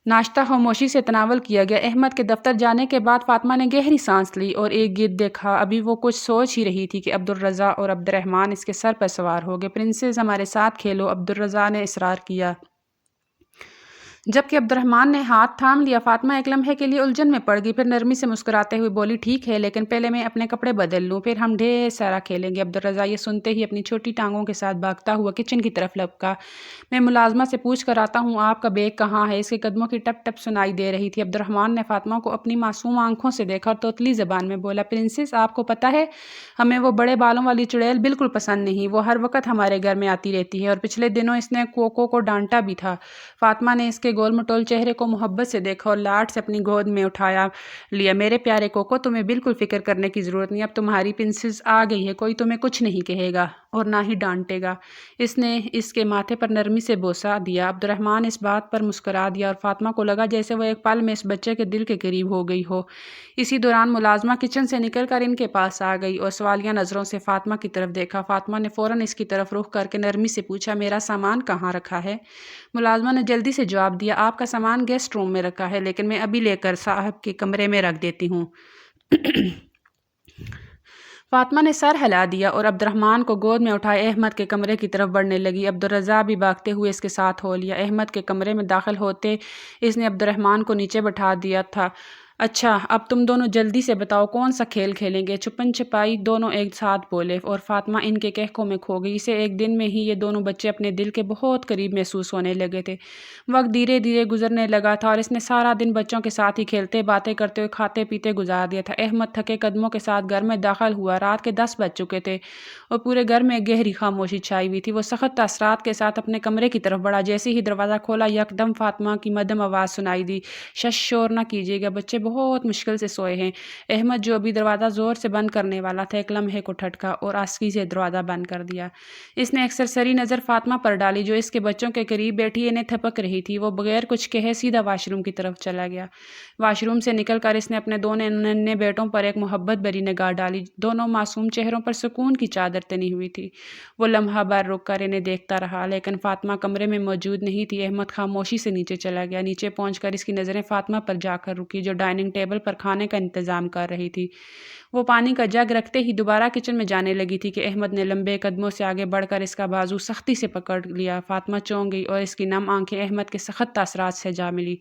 ناشتہ خاموشی سے تناول کیا گیا۔ احمد کے دفتر جانے کے بعد فاطمہ نے گہری سانس لی اور ایک گرد دیکھا۔ ابھی وہ کچھ سوچ ہی رہی تھی کہ عبدالرضا اور عبد الرحمن اس کے سر پر سوار ہو گئے۔ پرنسس، ہمارے ساتھ کھیلو، عبدالرضا نے اصرار کیا، جبکہ عبد الرحمن نے ہاتھ تھام لیا۔ فاطمہ ایک لمحے کے لیے الجھن میں پڑ گئی، پھر نرمی سے مسکراتے ہوئے بولی، ٹھیک ہے، لیکن پہلے میں اپنے کپڑے بدل لوں، پھر ہم ڈھیر سارا کھیلیں گے۔ عبدالرضا یہ سنتے ہی اپنی چھوٹی ٹانگوں کے ساتھ بھاگتا ہوا کچن کی طرف لپکا۔ میں ملازمہ سے پوچھ کر آتا ہوں، آپ کا بیگ کہاں ہے؟ اس کے قدموں کی ٹپ ٹپ سنائی دے رہی تھی۔ عبد الرحمن نے فاطمہ کو اپنی معصوم آنکھوں سے دیکھا اور توتلی زبان میں بولا، پرنسس، آپ کو پتہ ہے، ہمیں وہ بڑے بالوں والی چڑیل بالکل پسند نہیں۔ وہ ہر وقت ہمارے گھر میں آتی رہتی ہے، اور پچھلے دنوں اس نے کوکو کو ڈانٹا بھی تھا۔ فاطمہ نے اس کے گول مٹول چہرے کو محبت سے دیکھا اور لاڈ سے اپنی گود میں اٹھایا لیا۔ میرے پیارے کوکو، تمہیں بالکل فکر کرنے کی ضرورت نہیں، اب تمہاری پرنسس آ گئی ہے، کوئی تمہیں کچھ نہیں کہے گا اور نہ ہی ڈانٹے گا۔ اس نے اس کے ماتھے پر نرمی سے بوسہ دیا۔ عبد الرحمن اس بات پر مسکرا دیا اور فاطمہ کو لگا جیسے وہ ایک پل میں اس بچے کے دل کے قریب ہو گئی ہو۔ اسی دوران ملازمہ کچن سے نکل کر ان کے پاس آ گئی اور سوالیہ نظروں سے فاطمہ کی طرف دیکھا۔ فاطمہ نے فوراً اس کی طرف رخ کر کے نرمی سے پوچھا، میرا سامان کہاں رکھا ہے؟ ملازمہ نے جلدی سے جواب دیا، آپ کا سامان گیسٹ روم میں رکھا ہے، لیکن میں ابھی لے کر صاحب کے کمرے میں رکھ دیتی ہوں۔ فاطمہ نے سر ہلا دیا اور عبد الرحمن کو گود میں اٹھائے احمد کے کمرے کی طرف بڑھنے لگی۔ عبدالرضا بھی بھاگتے ہوئے اس کے ساتھ ہو لیا۔ احمد کے کمرے میں داخل ہوتے اس نے عبد الرحمن کو نیچے بٹھا دیا تھا۔ اچھا، اب تم دونوں جلدی سے بتاؤ کون سا کھیل کھیلیں گے؟ چھپن چھپائی دونوں ایک ساتھ بولے اور فاطمہ ان کے کہکوں میں کھو گئی۔ اسے ایک دن میں ہی یہ دونوں بچے اپنے دل کے بہت قریب محسوس ہونے لگے تھے۔ وقت دھیرے دھیرے گزرنے لگا تھا اور اس نے سارا دن بچوں کے ساتھ ہی کھیلتے، باتیں کرتے ہوئے، کھاتے پیتے گزار دیا تھا۔ احمد تھکے قدموں کے ساتھ گھر میں داخل ہوا۔ رات کے 10 بج چکے تھے اور پورے گھر میں گہری خاموشی چھائی ہوئی تھی۔ وہ سخت تاثرات کے ساتھ اپنے کمرے کی طرف بڑھا۔ جیسے ہی دروازہ کھولا، یکدم فاطمہ کی مدھم آواز سنائی دی، شش، شور نہ کیجیے گا، بچے بہت مشکل سے سوئے ہیں۔ احمد، جو ابھی دروازہ زور سے بند کرنے والا تھا، ایک لمحے کو ٹھٹکا اور آسکی سے دروازہ بند کر دیا۔ اس نے ایک سرسری نظر فاطمہ پر ڈالی جو اس کے بچوں کے قریب بیٹھی انہیں تھپک رہی تھی۔ وہ بغیر کچھ کہے سیدھا واش روم کی طرف چلا گیا۔ واش روم سے نکل کر اس نے اپنے دونوں ننھے بیٹوں پر ایک محبت بھری نگاہ ڈالی۔ دونوں معصوم چہروں پر سکون کی چادر تنی ہوئی تھی۔ وہ لمحہ بھر رک کر انہیں دیکھتا رہا، لیکن فاطمہ کمرے میں موجود نہیں تھی۔ احمد خاموشی سے نیچے چلا گیا۔ نیچے پہنچ کر اس کی نظریں فاطمہ پر جا کر رکی، جو ڈائننگ ڈائننگ ٹیبل پر کھانے کا انتظام کر رہی تھی۔ وہ پانی کا جگ رکھتے ہی دوبارہ کچن میں جانے لگی تھی کہ احمد نے لمبے قدموں سے آگے بڑھ کر اس کا بازو سختی سے پکڑ لیا۔ فاطمہ چونک گئی اور اس کی نم آنکھیں احمد کے سخت تاثرات سے جا ملی۔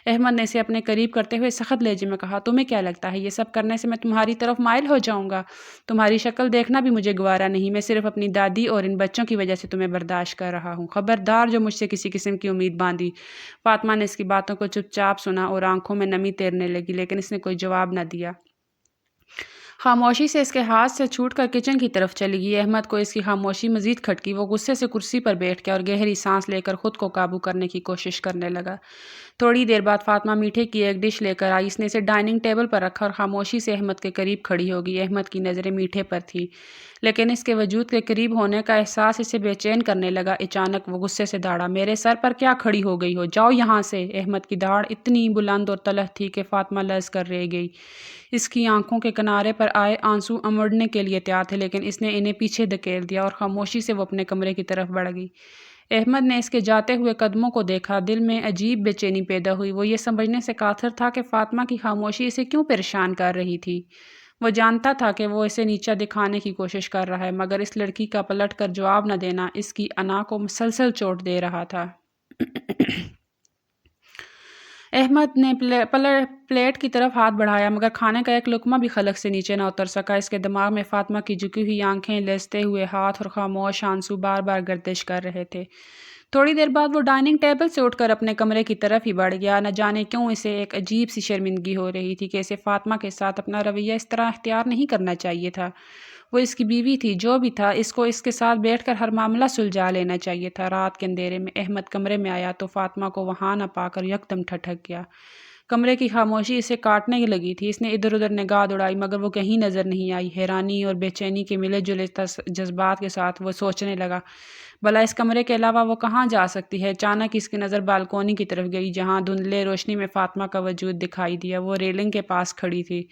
احمد نے اسے اپنے قریب کرتے ہوئے سخت لہجے میں کہا، تمہیں کیا لگتا ہے یہ سب کرنے سے میں تمہاری طرف مائل ہو جاؤں گا؟ تمہاری شکل دیکھنا بھی مجھے گوارا نہیں، میں صرف اپنی دادی اور ان بچوں کی وجہ سے تمہیں برداشت کر رہا ہوں۔ خبردار جو مجھ سے کسی قسم کی امید باندھی۔ فاطمہ نے اس کی باتوں کو چپ چاپ سنا اور آنکھوں میں نمی تیرنے لگی، لیکن اس نے کوئی جواب نہ دیا۔ خاموشی سے اس کے ہاتھ سے چھوٹ کر کچن کی طرف چلی گئی۔ احمد کو اس کی خاموشی مزید کھٹکی۔ وہ غصے سے کرسی پر بیٹھ گیا اور گہری سانس لے کر خود کو قابو کرنے کی کوشش کرنے لگا۔ تھوڑی دیر بعد فاطمہ میٹھے کی ایک ڈش لے کر آئی۔ اس نے اسے ڈائننگ ٹیبل پر رکھا اور خاموشی سے احمد کے قریب کھڑی ہو گئی۔ احمد کی نظریں میٹھے پر تھیں، لیکن اس کے وجود کے قریب ہونے کا احساس اسے بے چین کرنے لگا۔ اچانک وہ غصے سے دوڑا، میرے سر پر کیا کھڑی ہو گئی ہو؟ جاؤ یہاں سے! احمد کی داڑھ اتنی بلند اور تلخ تھی کہ فاطمہ لرز کر رہ گئی۔ اس کی آنکھوں کے کنارے پر آئے آنسو امڑنے کے لیے تیار تھے، لیکن اس نے انہیں پیچھے دھکیل دیا اور خاموشی سے وہ اپنے کمرے کی طرف بڑھ گئی۔ احمد نے اس کے جاتے ہوئے قدموں کو دیکھا۔ دل میں عجیب بے چینی پیدا ہوئی۔ وہ یہ سمجھنے سے قاصر تھا کہ فاطمہ کی خاموشی اسے کیوں پریشان کر رہی تھی۔ وہ جانتا تھا کہ وہ اسے نیچا دکھانے کی کوشش کر رہا ہے، مگر اس لڑکی کا پلٹ کر جواب نہ دینا اس کی انا کو مسلسل چوٹ دے رہا تھا۔ احمد نے پلیٹ کی طرف ہاتھ بڑھایا، مگر کھانے کا ایک لقمہ بھی حلق سے نیچے نہ اتر سکا۔ اس کے دماغ میں فاطمہ کی جھکی ہوئی آنکھیں، لرزتے ہوئے ہاتھ اور خاموش آنسو بار بار گردش کر رہے تھے۔ تھوڑی دیر بعد وہ ڈائننگ ٹیبل سے اٹھ کر اپنے کمرے کی طرف ہی بڑھ گیا۔ نہ جانے کیوں اسے ایک عجیب سی شرمندگی ہو رہی تھی کہ اسے فاطمہ کے ساتھ اپنا رویہ اس طرح اختیار نہیں کرنا چاہیے تھا۔ وہ اس کی بیوی تھی، جو بھی تھا، اس کو اس کے ساتھ بیٹھ کر ہر معاملہ سلجھا لینا چاہیے تھا۔ رات کے اندھیرے میں احمد کمرے میں آیا تو فاطمہ کو وہاں نہ پا کر یکدم ٹھٹک گیا۔ کمرے کی خاموشی اسے کاٹنے لگی تھی۔ اس نے ادھر ادھر نگاہ دوڑائی، مگر وہ کہیں نظر نہیں آئی۔ حیرانی اور بے چینی کے ملے جلے جذبات کے ساتھ وہ سوچنے لگا، بھلا اس کمرے کے علاوہ وہ کہاں جا سکتی ہے؟ اچانک اس کی نظر بالکونی کی طرف گئی، جہاں دھندلے روشنی میں فاطمہ کا وجود دکھائی دیا۔ وہ ریلنگ کے پاس کھڑی تھی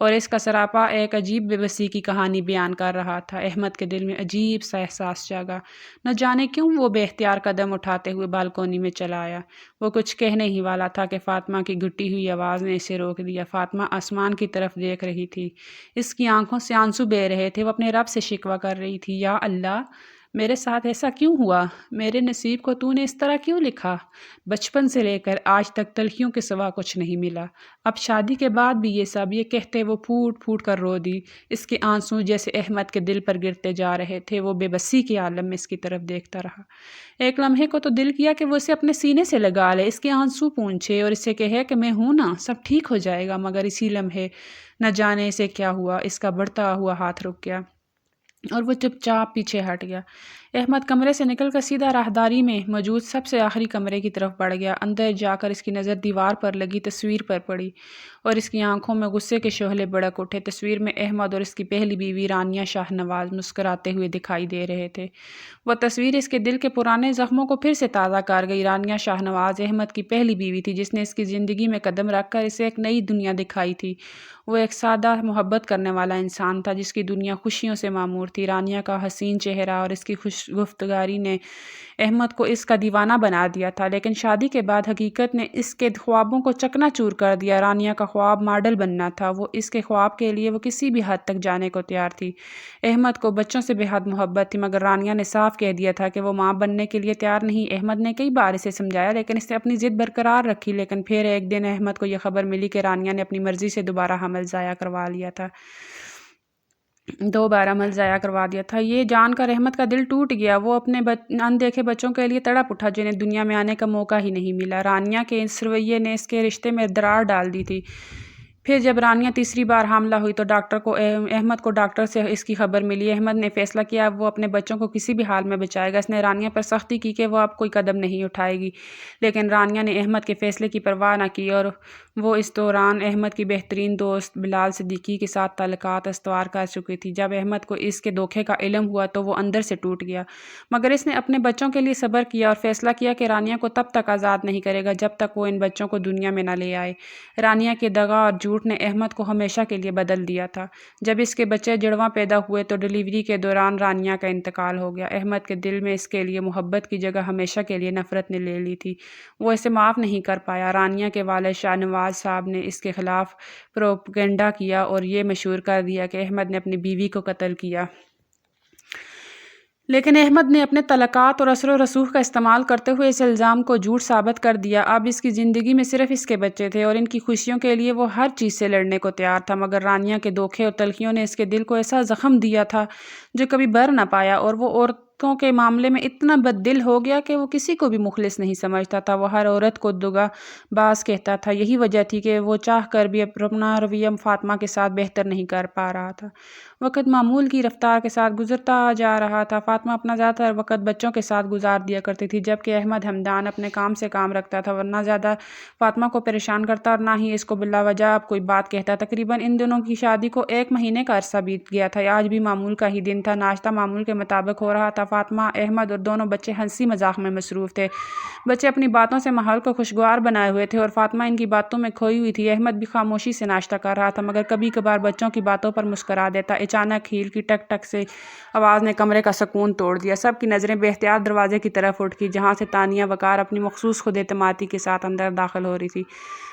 اور اس کا سراپا ایک عجیب بے بسی کی کہانی بیان کر رہا تھا۔ احمد کے دل میں عجیب سا احساس جاگا۔ نہ جانے کیوں وہ بے اختیار قدم اٹھاتے ہوئے بالکونی میں چلا آیا۔ وہ کچھ کہنے ہی والا تھا کہ فاطمہ کی گھٹی ہوئی آواز نے اسے روک دیا۔ فاطمہ آسمان کی طرف دیکھ رہی تھی۔ اس کی آنکھوں سے آنسو بہہ رہے تھے۔ وہ اپنے رب سے شکوہ کر رہی تھی، یا اللہ، میرے ساتھ ایسا کیوں ہوا؟ میرے نصیب کو تو نے اس طرح کیوں لکھا؟ بچپن سے لے کر آج تک تلخیوں کے سوا کچھ نہیں ملا، اب شادی کے بعد بھی یہ سب۔ یہ کہتے وہ پھوٹ پھوٹ کر رو دی۔ اس کے آنسو جیسے احمد کے دل پر گرتے جا رہے تھے۔ وہ بے بسی کے عالم میں اس کی طرف دیکھتا رہا۔ ایک لمحے کو تو دل کیا کہ وہ اسے اپنے سینے سے لگا لے، اس کے آنسو پونچھے اور اسے کہے کہ میں ہوں نا، سب ٹھیک ہو جائے گا، مگر اسی لمحے نہ جانے اسے کیا ہوا، اس کا بڑھتا ہوا ہاتھ رک گیا اور وہ چپ چاپ پیچھے ہٹ گیا۔ احمد کمرے سے نکل کر سیدھا راہداری میں موجود سب سے آخری کمرے کی طرف بڑھ گیا۔ اندر جا کر اس کی نظر دیوار پر لگی تصویر پر پڑی اور اس کی آنکھوں میں غصے کے شعلے بھڑک اٹھے۔ تصویر میں احمد اور اس کی پہلی بیوی رانیہ شاہ نواز مسکراتے ہوئے دکھائی دے رہے تھے۔ وہ تصویر اس کے دل کے پرانے زخموں کو پھر سے تازہ کر گئی۔ رانیہ شاہ نواز احمد کی پہلی بیوی تھی، جس نے اس کی زندگی میں قدم رکھ کر اسے ایک نئی دنیا دکھائی تھی۔ وہ ایک سادہ محبت کرنے والا انسان تھا، جس کی دنیا خوشیوں سے معمور تھی۔ رانیہ کا حسین چہرہ اور اس کی خوش گفتگاری نے احمد کو اس کا دیوانہ بنا دیا تھا، لیکن شادی کے بعد حقیقت نے اس کے خوابوں کو چکنا چور کر دیا۔ رانیہ کا خواب ماڈل بننا تھا۔ وہ اس کے خواب کے لیے وہ کسی بھی حد تک جانے کو تیار تھی۔ احمد کو بچوں سے بے حد محبت تھی، مگر رانیہ نے صاف کہہ دیا تھا کہ وہ ماں بننے کے لیے تیار نہیں۔ احمد نے کئی بار اسے سمجھایا، لیکن اس نے اپنی ضد برقرار رکھی۔ لیکن پھر ایک دن احمد کو یہ خبر ملی کہ رانیہ نے اپنی مرضی سے دوبارہ حمل ضائع کروا لیا تھا۔ 2 بار حمل ضائع کروا دیا تھا۔ یہ جان کر احمد کا دل ٹوٹ گیا۔ وہ اپنے اندیکھے بچوں کے لیے تڑپ اٹھا، جنہیں دنیا میں آنے کا موقع ہی نہیں ملا۔ رانیہ کے اس رویے نے اس کے رشتے میں درار ڈال دی تھی۔ پھر جب رانیہ تیسری بار حاملہ ہوئی تو احمد کو ڈاکٹر سے اس کی خبر ملی۔ احمد نے فیصلہ کیا اب وہ اپنے بچوں کو کسی بھی حال میں بچائے گا۔ اس نے رانیہ پر سختی کی کہ وہ اب کوئی قدم نہیں اٹھائے گی، لیکن رانیہ نے احمد کے فیصلے کی پرواہ نہ کی اور وہ اس دوران احمد کی بہترین دوست بلال صدیقی کے ساتھ تعلقات استوار کر چکی تھی۔ جب احمد کو اس کے دھوکے کا علم ہوا تو وہ اندر سے ٹوٹ گیا، مگر اس نے اپنے بچوں کے لیے صبر کیا اور فیصلہ کیا کہ رانیہ کو تب تک آزاد نہیں کرے گا جب تک وہ ان بچوں کو دنیا میں نہ لے آئے۔ رانیہ کے دغا اور جھوٹ جھوٹ نے احمد کو ہمیشہ کے لیے بدل دیا تھا۔ جب اس کے بچے جڑواں پیدا ہوئے تو ڈیلیوری کے دوران رانیہ کا انتقال ہو گیا۔ احمد کے دل میں اس کے لیے محبت کی جگہ ہمیشہ کے لیے نفرت نے لے لی تھی۔ وہ اسے معاف نہیں کر پایا۔ رانیہ کے والد شاہ نواز صاحب نے اس کے خلاف پروپیگنڈا کیا اور یہ مشہور کر دیا کہ احمد نے اپنی بیوی کو قتل کیا۔ لیکن احمد نے اپنے طلقات اور اثر و رسوخ کا استعمال کرتے ہوئے اس الزام کو جھوٹ ثابت کر دیا۔ اب اس کی زندگی میں صرف اس کے بچے تھے اور ان کی خوشیوں کے لیے وہ ہر چیز سے لڑنے کو تیار تھا، مگر رانیہ کے دھوکے اور تلخیوں نے اس کے دل کو ایسا زخم دیا تھا جو کبھی بھر نہ پایا، اور وہ عورتوں کے معاملے میں اتنا بد دل ہو گیا کہ وہ کسی کو بھی مخلص نہیں سمجھتا تھا۔ وہ ہر عورت کو دگا باز کہتا تھا۔ یہی وجہ تھی کہ وہ چاہ کر بھی اپنا رویہ فاطمہ کے ساتھ بہتر نہیں کر پا رہا تھا۔ وقت معمول کی رفتار کے ساتھ گزرتا جا رہا تھا۔ فاطمہ اپنا زیادہ تر وقت بچوں کے ساتھ گزار دیا کرتی تھی، جبکہ احمد ہمدان اپنے کام سے کام رکھتا تھا، ورنہ زیادہ فاطمہ کو پریشان کرتا اور نہ ہی اس کو بلا وجہ کوئی بات کہتا۔ تقریباً ان دونوں کی شادی کو 1 مہینے کا عرصہ بیت گیا تھا۔ آج بھی معمول کا ہی دن تھا۔ ناشتہ معمول کے مطابق ہو رہا تھا۔ فاطمہ، احمد اور دونوں بچے ہنسی مذاق میں مصروف تھے۔ بچے اپنی باتوں سے ماحول کو خوشگوار بنائے ہوئے تھے اور فاطمہ ان کی باتوں میں کھوئی ہوئی تھی۔ احمد بھی خاموشی سے ناشتہ کر رہا تھا، مگر کبھی کبھار بچوں کی باتوں پر مسکرا دیتا۔ اچانک ہیل کی ٹک ٹک سے آواز نے کمرے کا سکون توڑ دیا۔ سب کی نظریں بے اختیار دروازے کی طرف اٹھ جہاں سے تانیہ وقار اپنی مخصوص خود اعتمادی کے ساتھ اندر داخل ہو رہی تھی۔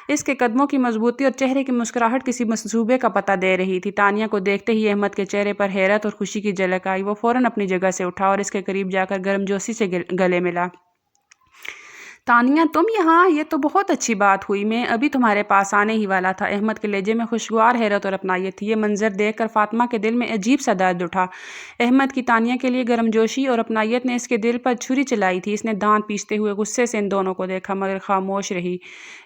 اس کے قدموں کی مضبوطی اور چہرے کی مسکراہٹ کسی منصوبے کا پتہ دے رہی تھی۔ تانیہ کو دیکھتے ہی احمد کے چہرے پر حیرت اور خوشی کی جھلک آئی۔ وہ فوراً اپنی جگہ سے اٹھا اور اس کے قریب جا کر گرمجوشی سے گلے ملا۔ تانیہ، تم یہاں؟ یہ تو بہت اچھی بات ہوئی، میں ابھی تمہارے پاس آنے ہی والا تھا۔ احمد کے لہجے میں خوشگوار حیرت اور اپنائیت تھی۔ یہ منظر دیکھ کر فاطمہ کے دل میں عجیب سا درد اٹھا۔ احمد کی تانیہ کے لیے گرمجوشی اور اپنائیت نے اس کے دل پر چھری چلائی تھی۔ اس نے دانت پیستے ہوئے غصے سے ان دونوں کو دیکھا، مگر خاموش رہی۔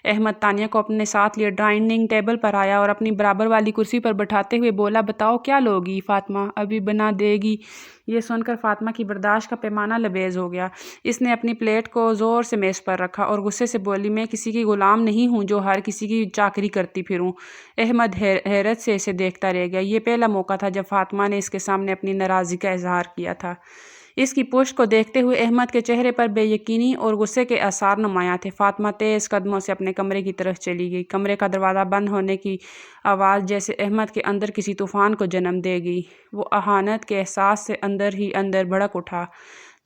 احمد تانیہ کو اپنے ساتھ لیے ڈائننگ ٹیبل پر آیا اور اپنی برابر والی کرسی پر بٹھاتے ہوئے بولا، بتاؤ کیا لوگی فاطمہ؟ ابھی بنا دے گی؟ یہ سن کر فاطمہ کی برداشت کا پیمانہ لبریز ہو گیا۔ اس نے اپنی پلیٹ کو زور سے میز پر رکھا اور غصے سے بولی، میں کسی کی غلام نہیں ہوں جو ہر کسی کی چاکری کرتی پھروں۔ احمد حیرت سے اسے دیکھتا رہ گیا۔ یہ پہلا موقع تھا جب فاطمہ نے اس کے سامنے اپنی ناراضگی کا اظہار کیا تھا۔ اس کی پشت کو دیکھتے ہوئے احمد کے چہرے پر بے یقینی اور غصے کے آثار نمایاں تھے۔ فاطمہ تیز قدموں سے اپنے کمرے کی طرف چلی گئی۔ کمرے کا دروازہ بند ہونے کی آواز جیسے احمد کے اندر کسی طوفان کو جنم دے گئی۔ وہ اہانت کے احساس سے اندر ہی اندر بھڑک اٹھا۔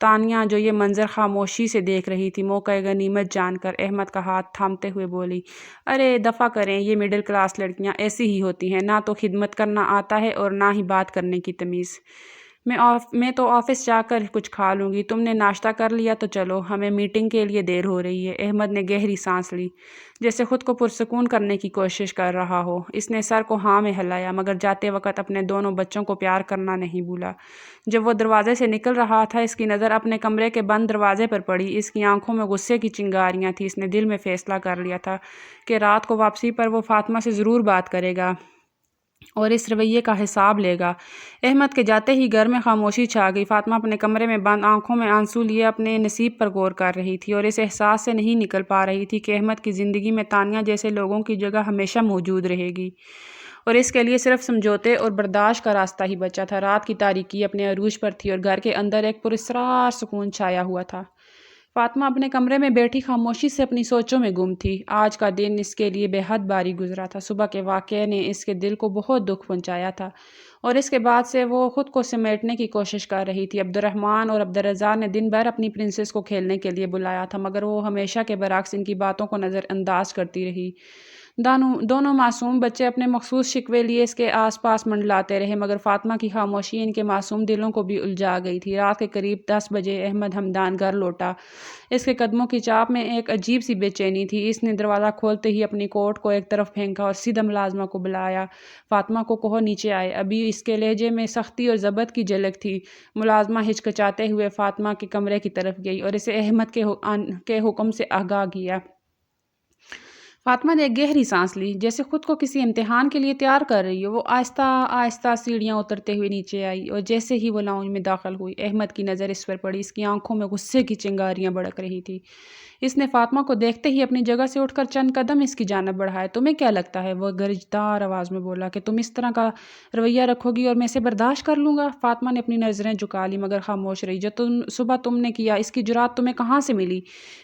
تانیہ، جو یہ منظر خاموشی سے دیکھ رہی تھی، موقع غنیمت جان کر احمد کا ہاتھ تھامتے ہوئے بولی، ارے دفع کریں، یہ مڈل کلاس لڑکیاں ایسی ہی ہوتی ہیں، نہ تو خدمت کرنا آتا ہے اور نہ ہی بات کرنے کی تمیز۔ میں تو آفس جا کر کچھ کھا لوں گی، تم نے ناشتہ کر لیا تو چلو، ہمیں میٹنگ کے لیے دیر ہو رہی ہے۔ احمد نے گہری سانس لی، جیسے خود کو پرسکون کرنے کی کوشش کر رہا ہو۔ اس نے سر کو ہاں میں ہلایا، مگر جاتے وقت اپنے دونوں بچوں کو پیار کرنا نہیں بھولا۔ جب وہ دروازے سے نکل رہا تھا، اس کی نظر اپنے کمرے کے بند دروازے پر پڑی۔ اس کی آنکھوں میں غصے کی چنگاریاں تھیں۔ اس نے دل میں فیصلہ کر لیا تھا کہ رات کو واپسی پر وہ فاطمہ سے ضرور بات کرے گا اور اس رویے کا حساب لے گا۔ احمد کے جاتے ہی گھر میں خاموشی چھا گئی۔ فاطمہ اپنے کمرے میں بند آنکھوں میں آنسو لیے اپنے نصیب پر غور کر رہی تھی اور اس احساس سے نہیں نکل پا رہی تھی کہ احمد کی زندگی میں تانیہ جیسے لوگوں کی جگہ ہمیشہ موجود رہے گی اور اس کے لیے صرف سمجھوتے اور برداشت کا راستہ ہی بچا تھا۔ رات کی تاریکی اپنے عروج پر تھی اور گھر کے اندر ایک پراسرار سکون چھایا ہوا تھا۔ فاطمہ اپنے کمرے میں بیٹھی خاموشی سے اپنی سوچوں میں گم تھی۔ آج کا دن اس کے لیے بے حد بھاری گزرا تھا۔ صبح کے واقعے نے اس کے دل کو بہت دکھ پہنچایا تھا اور اس کے بعد سے وہ خود کو سمیٹنے کی کوشش کر رہی تھی۔ عبدالرحمن اور عبدالرزاق نے دن بھر اپنی پرنسس کو کھیلنے کے لیے بلایا تھا، مگر وہ ہمیشہ کے برعکس ان کی باتوں کو نظر انداز کرتی رہی۔ دونوں معصوم بچے اپنے مخصوص شکوے لیے اس کے آس پاس منڈلاتے رہے، مگر فاطمہ کی خاموشی ان کے معصوم دلوں کو بھی الجھا گئی تھی۔ رات کے قریب 10 بجے احمد ہمدان گھر لوٹا۔ اس کے قدموں کی چاپ میں ایک عجیب سی بے چینی تھی۔ اس نے دروازہ کھولتے ہی اپنی کوٹ کو ایک طرف پھینکا اور سیدھا ملازمہ کو بلایا، فاطمہ کو کہو نیچے آئے۔ ابھی اس کے لہجے میں سختی اور ضبط کی جھلک تھی۔ ملازمہ ہچکچاتے ہوئے فاطمہ کے کمرے کی طرف گئی اور اسے احمد کے حکم سے آگاہ کیا۔ فاطمہ نے ایک گہری سانس لی، جیسے خود کو کسی امتحان کے لیے تیار کر رہی ہو۔ وہ آہستہ آہستہ سیڑھیاں اترتے ہوئے نیچے آئی اور جیسے ہی وہ لاؤنج میں داخل ہوئی، احمد کی نظر اس پر پڑی۔ اس کی آنکھوں میں غصے کی چنگاریاں بھڑک رہی تھی۔ اس نے فاطمہ کو دیکھتے ہی اپنی جگہ سے اٹھ کر چند قدم اس کی جانب بڑھائے۔ تمہیں کیا لگتا ہے، وہ گرجدار آواز میں بولا، کہ تم اس طرح کا رویہ رکھو گی اور میں اسے برداشت کر لوں گا؟ فاطمہ نے اپنی نظریں جھکا لی مگر خاموش رہی۔ جو صبح تم نے کیا، اس کی جرأت تمہیں کہاں سے ملی؟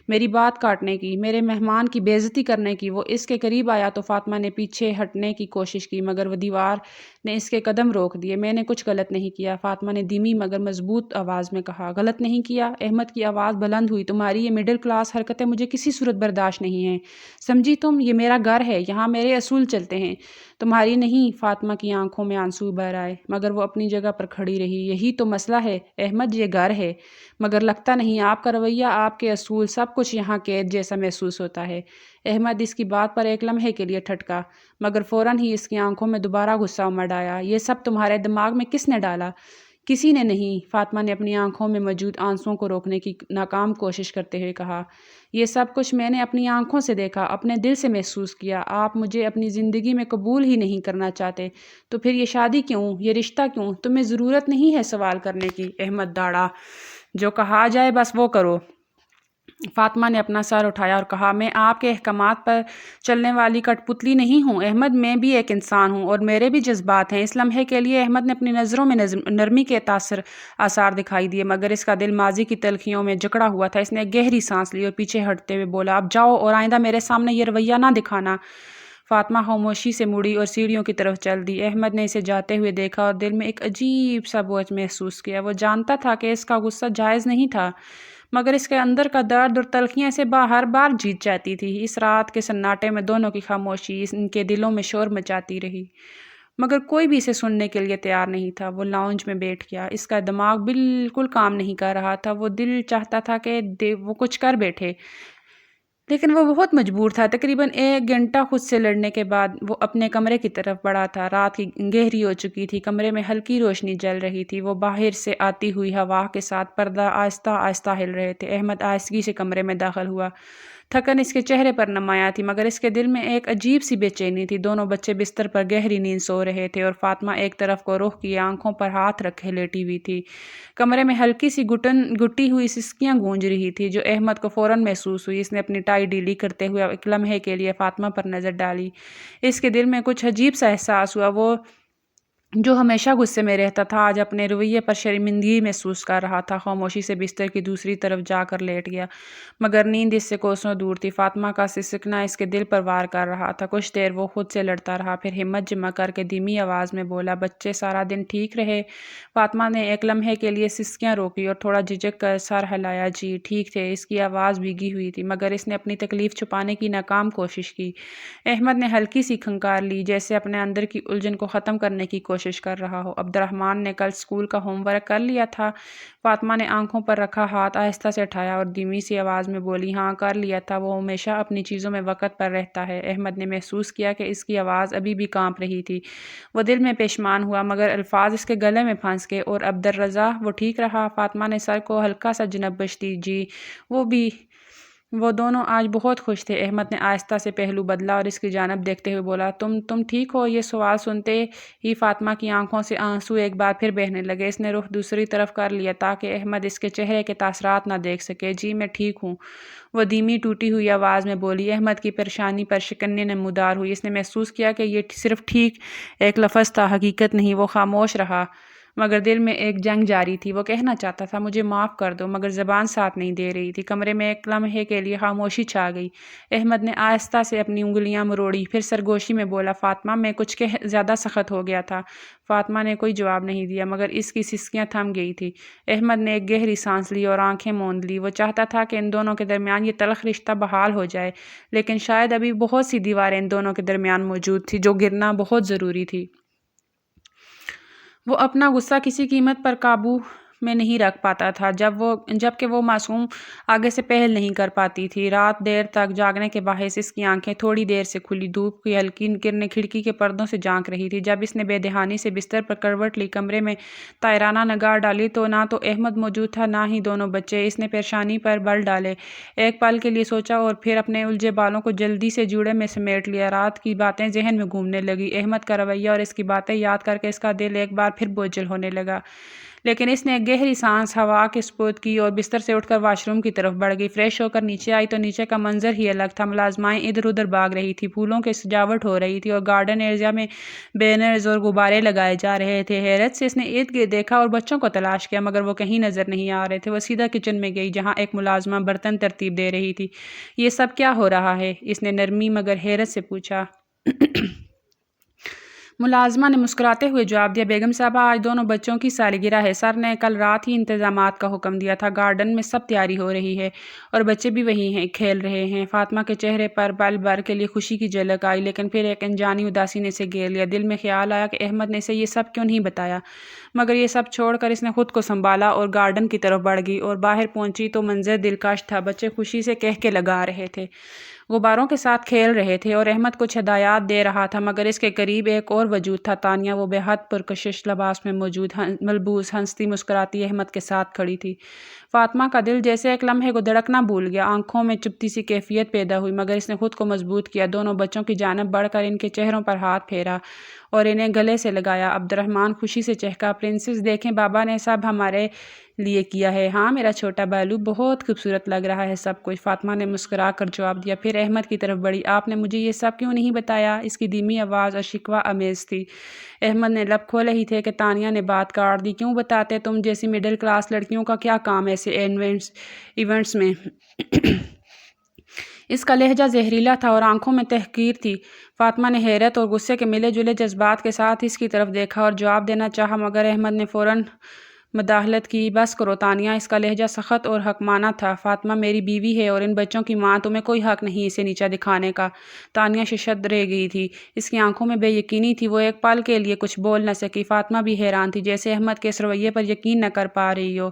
میری بات کاٹنے کی، میرے مہمان کی بے عزتی کرنے کی۔ وہ اس کے قریب آیا تو فاطمہ نے پیچھے ہٹنے کی کوشش کی مگر وہ دیوار نے اس کے قدم روک دیے۔ میں نے کچھ غلط نہیں کیا، فاطمہ نے دھیمی مگر مضبوط آواز میں کہا۔ غلط نہیں کیا؟ احمد کی آواز بلند ہوئی۔ تمہاری یہ مڈل کلاس حرکتیں مجھے کسی صورت برداشت نہیں ہیں، سمجھی تم؟ یہ میرا گھر ہے، یہاں میرے اصول چلتے ہیں، تمہاری نہیں۔ فاطمہ کی آنکھوں میں آنسو بہہ آئے مگر وہ اپنی جگہ پر کھڑی رہی۔ یہی تو مسئلہ ہے احمد، یہ گھر ہے مگر لگتا نہیں، آپ کا رویہ، آپ کے اصول، سب کچھ یہاں قید جیسا محسوس ہوتا ہے۔ احمد اس کی بات پر ایک لمحے کے لیے ٹھٹکا مگر فوراً ہی اس کی آنکھوں میں دوبارہ غصہ امڑ آیا۔ یہ سب تمہارے دماغ میں کس نے ڈالا؟ کسی نے نہیں، فاطمہ نے اپنی آنکھوں میں موجود آنسوؤں کو روکنے کی ناکام کوشش کرتے ہوئے کہا۔ یہ سب کچھ میں نے اپنی آنکھوں سے دیکھا، اپنے دل سے محسوس کیا۔ آپ مجھے اپنی زندگی میں قبول ہی نہیں کرنا چاہتے تو پھر یہ شادی کیوں، یہ رشتہ کیوں؟ تمہیں ضرورت نہیں ہے سوال کرنے کی۔ احمد داڑا، جو کہا جائے بس وہ کرو۔ فاطمہ نے اپنا سر اٹھایا اور کہا، میں آپ کے احکامات پر چلنے والی کٹ پتلی نہیں ہوں احمد، میں بھی ایک انسان ہوں اور میرے بھی جذبات ہیں۔ اس لمحے کے لیے احمد نے اپنی نظروں میں نرمی کے آثار دکھائی دیے مگر اس کا دل ماضی کی تلخیوں میں جکڑا ہوا تھا۔ اس نے ایک گہری سانس لی اور پیچھے ہٹتے ہوئے بولا، اب جاؤ اور آئندہ میرے سامنے یہ رویہ نہ دکھانا۔ فاطمہ خاموشی سے مڑی اور سیڑھیوں کی طرف چل دی۔ احمد نے اسے جاتے ہوئے دیکھا اور دل میں ایک عجیب سا بوجھ محسوس کیا۔ وہ جانتا تھا کہ اس کا غصہ جائز نہیں تھا مگر اس کے اندر کا درد اور تلخیاں اسے ہر بار جیت جاتی تھی۔ اس رات کے سناٹے میں دونوں کی خاموشی ان کے دلوں میں شور مچاتی رہی مگر کوئی بھی اسے سننے کے لیے تیار نہیں تھا۔ وہ لاؤنج میں بیٹھ گیا، اس کا دماغ بالکل کام نہیں کر رہا تھا۔ وہ دل چاہتا تھا کہ وہ کچھ کر بیٹھے لیکن وہ بہت مجبور تھا۔ تقریباً 1 گھنٹہ خود سے لڑنے کے بعد وہ اپنے کمرے کی طرف بڑھا تھا۔ رات کی گہری ہو چکی تھی، کمرے میں ہلکی روشنی جل رہی تھی، وہ باہر سے آتی ہوئی ہوا کے ساتھ پردہ آہستہ آہستہ ہل رہے تھے۔ احمد آہستگی سے کمرے میں داخل ہوا، تھکن اس کے چہرے پر نمایاں تھی مگر اس کے دل میں ایک عجیب سی بے چینی تھی۔ دونوں بچے بستر پر گہری نیند سو رہے تھے اور فاطمہ ایک طرف کو رخ کیے آنکھوں پر ہاتھ رکھے لیٹی ہوئی تھی۔ کمرے میں ہلکی سی گٹی ہوئی سسکیاں گونج رہی تھی جو احمد کو فوراً محسوس ہوئی۔ اس نے اپنی ٹائی ڈھیلی کرتے ہوئے ایک لمحے کے لیے فاطمہ پر نظر ڈالی۔ اس کے دل میں کچھ عجیب سا احساس ہوا۔ وہ جو ہمیشہ غصے میں رہتا تھا آج اپنے رویے پر شرمندگی محسوس کر رہا تھا۔ خاموشی سے بستر کی دوسری طرف جا کر لیٹ گیا مگر نیند اس سے کوسوں دور تھی۔ فاطمہ کا سسکنا اس کے دل پر وار کر رہا تھا۔ کچھ دیر وہ خود سے لڑتا رہا پھر ہمت جمع کر کے دھیمی آواز میں بولا، بچے سارا دن ٹھیک رہے؟ فاطمہ نے ایک لمحے کے لیے سسکیاں روکی اور تھوڑا جھجک کر سر ہلایا۔ جی ٹھیک تھے۔ اس کی آواز بھیگی ہوئی تھی مگر اس نے اپنی تکلیف چھپانے کی ناکام کوشش کی۔ احمد نے ہلکی سی کھنکار لی جیسے اپنے اندر کی الجھن کو ختم کرنے کی کوشش کر رہا ہو۔ عبد الرحمن نے کل اسکول کا ہوم ورک کر لیا تھا؟ فاطمہ نے آنکھوں پر رکھا ہاتھ آہستہ سے اٹھایا اور دھیمی سی آواز میں بولی، ہاں کر لیا تھا، وہ ہمیشہ اپنی چیزوں میں وقت پر رہتا ہے۔ احمد نے محسوس کیا کہ اس کی آواز ابھی بھی کانپ رہی تھی۔ وہ دل میں پشیمان ہوا مگر الفاظ اس کے گلے میں پھنس گئے۔ اور عبدالرضا، وہ ٹھیک رہا؟ فاطمہ نے سر کو ہلکا سا جنبش دی۔ جی وہ بھی، وہ دونوں آج بہت خوش تھے۔ احمد نے آہستہ سے پہلو بدلا اور اس کی جانب دیکھتے ہوئے بولا، تم ٹھیک ہو؟ یہ سوال سنتے ہی فاطمہ کی آنکھوں سے آنسو ایک بار پھر بہنے لگے۔ اس نے رخ دوسری طرف کر لیا تاکہ احمد اس کے چہرے کے تاثرات نہ دیکھ سکے۔ جی میں ٹھیک ہوں، وہ دھیمی ٹوٹی ہوئی آواز میں بولی۔ احمد کی پریشانی پر شکنی نمودار ہوئی۔ اس نے محسوس کیا کہ یہ صرف ٹھیک ایک لفظ تھا، حقیقت نہیں۔ وہ خاموش رہا مگر دل میں ایک جنگ جاری تھی۔ وہ کہنا چاہتا تھا، مجھے معاف کر دو، مگر زبان ساتھ نہیں دے رہی تھی۔ کمرے میں ایک لمحے کے لیے خاموشی چھا گئی۔ احمد نے آہستہ سے اپنی انگلیاں مروڑی پھر سرگوشی میں بولا، فاطمہ میں کچھ زیادہ سخت ہو گیا تھا۔ فاطمہ نے کوئی جواب نہیں دیا مگر اس کی سسکیاں تھم گئی تھی۔ احمد نے ایک گہری سانس لی اور آنکھیں موند لی۔ وہ چاہتا تھا کہ ان دونوں کے درمیان یہ تلخ رشتہ بحال ہو جائے لیکن شاید ابھی بہت سی دیواریں ان دونوں کے درمیان موجود تھیں جو گرنا بہت ضروری تھی۔ وہ اپنا غصہ کسی قیمت پر قابو میں نہیں رکھ پاتا تھا جبکہ وہ معصوم آگے سے پہل نہیں کر پاتی تھی۔ رات دیر تک جاگنے کے باعث اس کی آنکھیں تھوڑی دیر سے کھلی، دھوپ کی ہلکی کرنیں کھڑکی کے پردوں سے جھانک رہی تھی۔ جب اس نے بے دہانی سے بستر پر کروٹ لی، کمرے میں طائرانہ نگاہ ڈالی تو نہ تو احمد موجود تھا نہ ہی دونوں بچے۔ اس نے پریشانی پر بل ڈالے، ایک پل کے لیے سوچا اور پھر اپنے الجھے بالوں کو جلدی سے جوڑے میں سمیٹ لیا۔ رات کی باتیں ذہن میں گھومنے لگی، احمد کا رویہ اور اس کی باتیں یاد کر کے اس کا دل ایک بار پھر بوجھل ہونے لگا۔ لیکن اس نے ایک گہری سانس ہوا کے سپرد کی اور بستر سے اٹھ کر واش روم کی طرف بڑھ گئی۔ فریش ہو کر نیچے آئی تو نیچے کا منظر ہی الگ تھا۔ ملازمائیں ادھر ادھر بھاگ رہی تھی، پھولوں کی سجاوٹ ہو رہی تھی اور گارڈن ایریا میں بینرز اور غبارے لگائے جا رہے تھے۔ حیرت سے اس نے ارد گرد دیکھا اور بچوں کو تلاش کیا، مگر وہ کہیں نظر نہیں آ رہے تھے۔ وہ سیدھا کچن میں گئی جہاں ایک ملازمہ برتن ترتیب دے رہی تھی۔ یہ سب کیا ہو رہا ہے؟ اس نے نرمی مگر حیرت سے پوچھا۔ ملازمہ نے مسکراتے ہوئے جواب دیا، بیگم صاحبہ آج دونوں بچوں کی سالگرہ ہے، سر نے کل رات ہی انتظامات کا حکم دیا تھا، گارڈن میں سب تیاری ہو رہی ہے اور بچے بھی وہی ہیں، کھیل رہے ہیں۔ فاطمہ کے چہرے پر پل بھر کے لیے خوشی کی جھلک آئی، لیکن پھر ایک انجانی اداسی نے اسے گھیر لیا۔ دل میں خیال آیا کہ احمد نے اسے یہ سب کیوں نہیں بتایا، مگر یہ سب چھوڑ کر اس نے خود کو سنبھالا اور گارڈن کی طرف بڑھ گئی اور باہر پہنچی تو منظر دلکش تھا۔ بچے خوشی سے کہکے لگا رہے تھے، غباروں کے ساتھ کھیل رہے تھے اور احمد کچھ ہدایات دے رہا تھا، مگر اس کے قریب ایک اور وجود تھا، تانیہ۔ وہ بے حد پرکشش لباس میں ملبوس، ہنستی مسکراتی احمد کے ساتھ کھڑی تھی۔ فاطمہ کا دل جیسے ایک لمحے کو دھڑکنا بھول گیا، آنکھوں میں چپتی سی کیفیت پیدا ہوئی، مگر اس نے خود کو مضبوط کیا، دونوں بچوں کی جانب بڑھ کر ان کے چہروں پر ہاتھ پھیرا اور انہیں گلے سے لگایا۔ عبد الرحمن خوشی سے چہکا، پرنسس دیکھیں بابا نے سب ہمارے لیے کیا ہے۔ ہاں میرا چھوٹا بالو، بہت خوبصورت لگ رہا ہے سب کچھ، فاطمہ نے مسکرا کر جواب دیا، پھر احمد کی طرف بڑھی، آپ نے مجھے یہ سب کیوں نہیں بتایا؟ اس کی دھیمی آواز اور شکوہ آمیز تھی۔ احمد نے لب کھولے ہی تھے کہ تانیہ نے بات کاٹ دی، کیوں بتاتے؟ تم جیسی مڈل کلاس لڑکیوں کا کیا کام ایسے ایونٹس میں؟ اس کا لہجہ زہریلا تھا اور آنکھوں میں تحقیر تھی۔ فاطمہ نے حیرت اور غصے کے ملے جلے جذبات کے ساتھ اس کی طرف دیکھا اور جواب دینا چاہا، مگر احمد نے فوراً مداخلت کی، بس کرو تانیہ۔ اس کا لہجہ سخت اور حکمانہ تھا، فاطمہ میری بیوی ہے اور ان بچوں کی ماں، تمہیں کوئی حق نہیں اسے نیچا دکھانے کا۔ تانیہ ششدر رہ گئی تھی، اس کی آنکھوں میں بے یقینی تھی، وہ ایک پل کے لیے کچھ بول نہ سکی۔ فاطمہ بھی حیران تھی، جیسے احمد کے اس رویے پر یقین نہ کر پا رہی ہو۔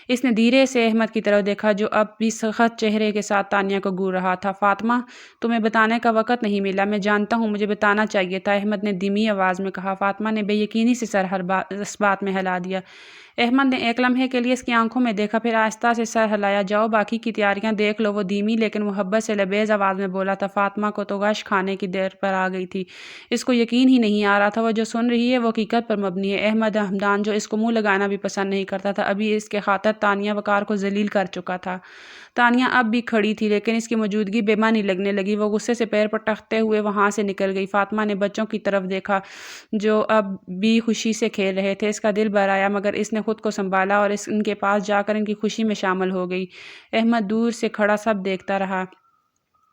اس نے دھیرے سے احمد کی طرف دیکھا جو اب بھی سخت چہرے کے ساتھ تانیہ کو گھور رہا تھا۔ فاطمہ تمہیں بتانے کا وقت نہیں ملا، میں جانتا ہوں، مجھے بتانا چاہیے تھا، احمد نے دھیمی آواز میں کہا۔ فاطمہ نے بے یقینی سے سر اس بات میں ہلا دیا۔ احمد نے ایک لمحے کے لیے اس کی آنکھوں میں دیکھا، پھر آہستہ سے سر ہلایا، جاؤ باقی کی تیاریاں دیکھ لو، وہ دھیمی لیکن محبت سے لبریز آواز میں بولا تھا۔ فاطمہ کو تو غش کھانے کی دیر پر آ گئی تھی، اس کو یقین ہی نہیں آ رہا تھا، وہ جو سن رہی ہے وہ حقیقت پر مبنی ہے۔ احمد ہمدان جو اس کو منہ لگانا بھی پسند نہیں کرتا تھا، ابھی اس کے خاطر تانیہ وقار کو ذلیل کر چکا تھا۔ تانیہ اب بھی کھڑی تھی، لیکن اس کی موجودگی بے معنی لگنے لگی، وہ غصے سے پیر پٹکتے ہوئے وہاں سے نکل گئی۔ فاطمہ نے بچوں کی طرف دیکھا جو اب بھی خوشی سے کھیل رہے تھے، اس کا دل بھر آیا، مگر اس نے خود کو سنبھالا اور ان کے پاس جا کر ان کی خوشی میں شامل ہو گئی۔ احمد دور سے کھڑا سب دیکھتا رہا،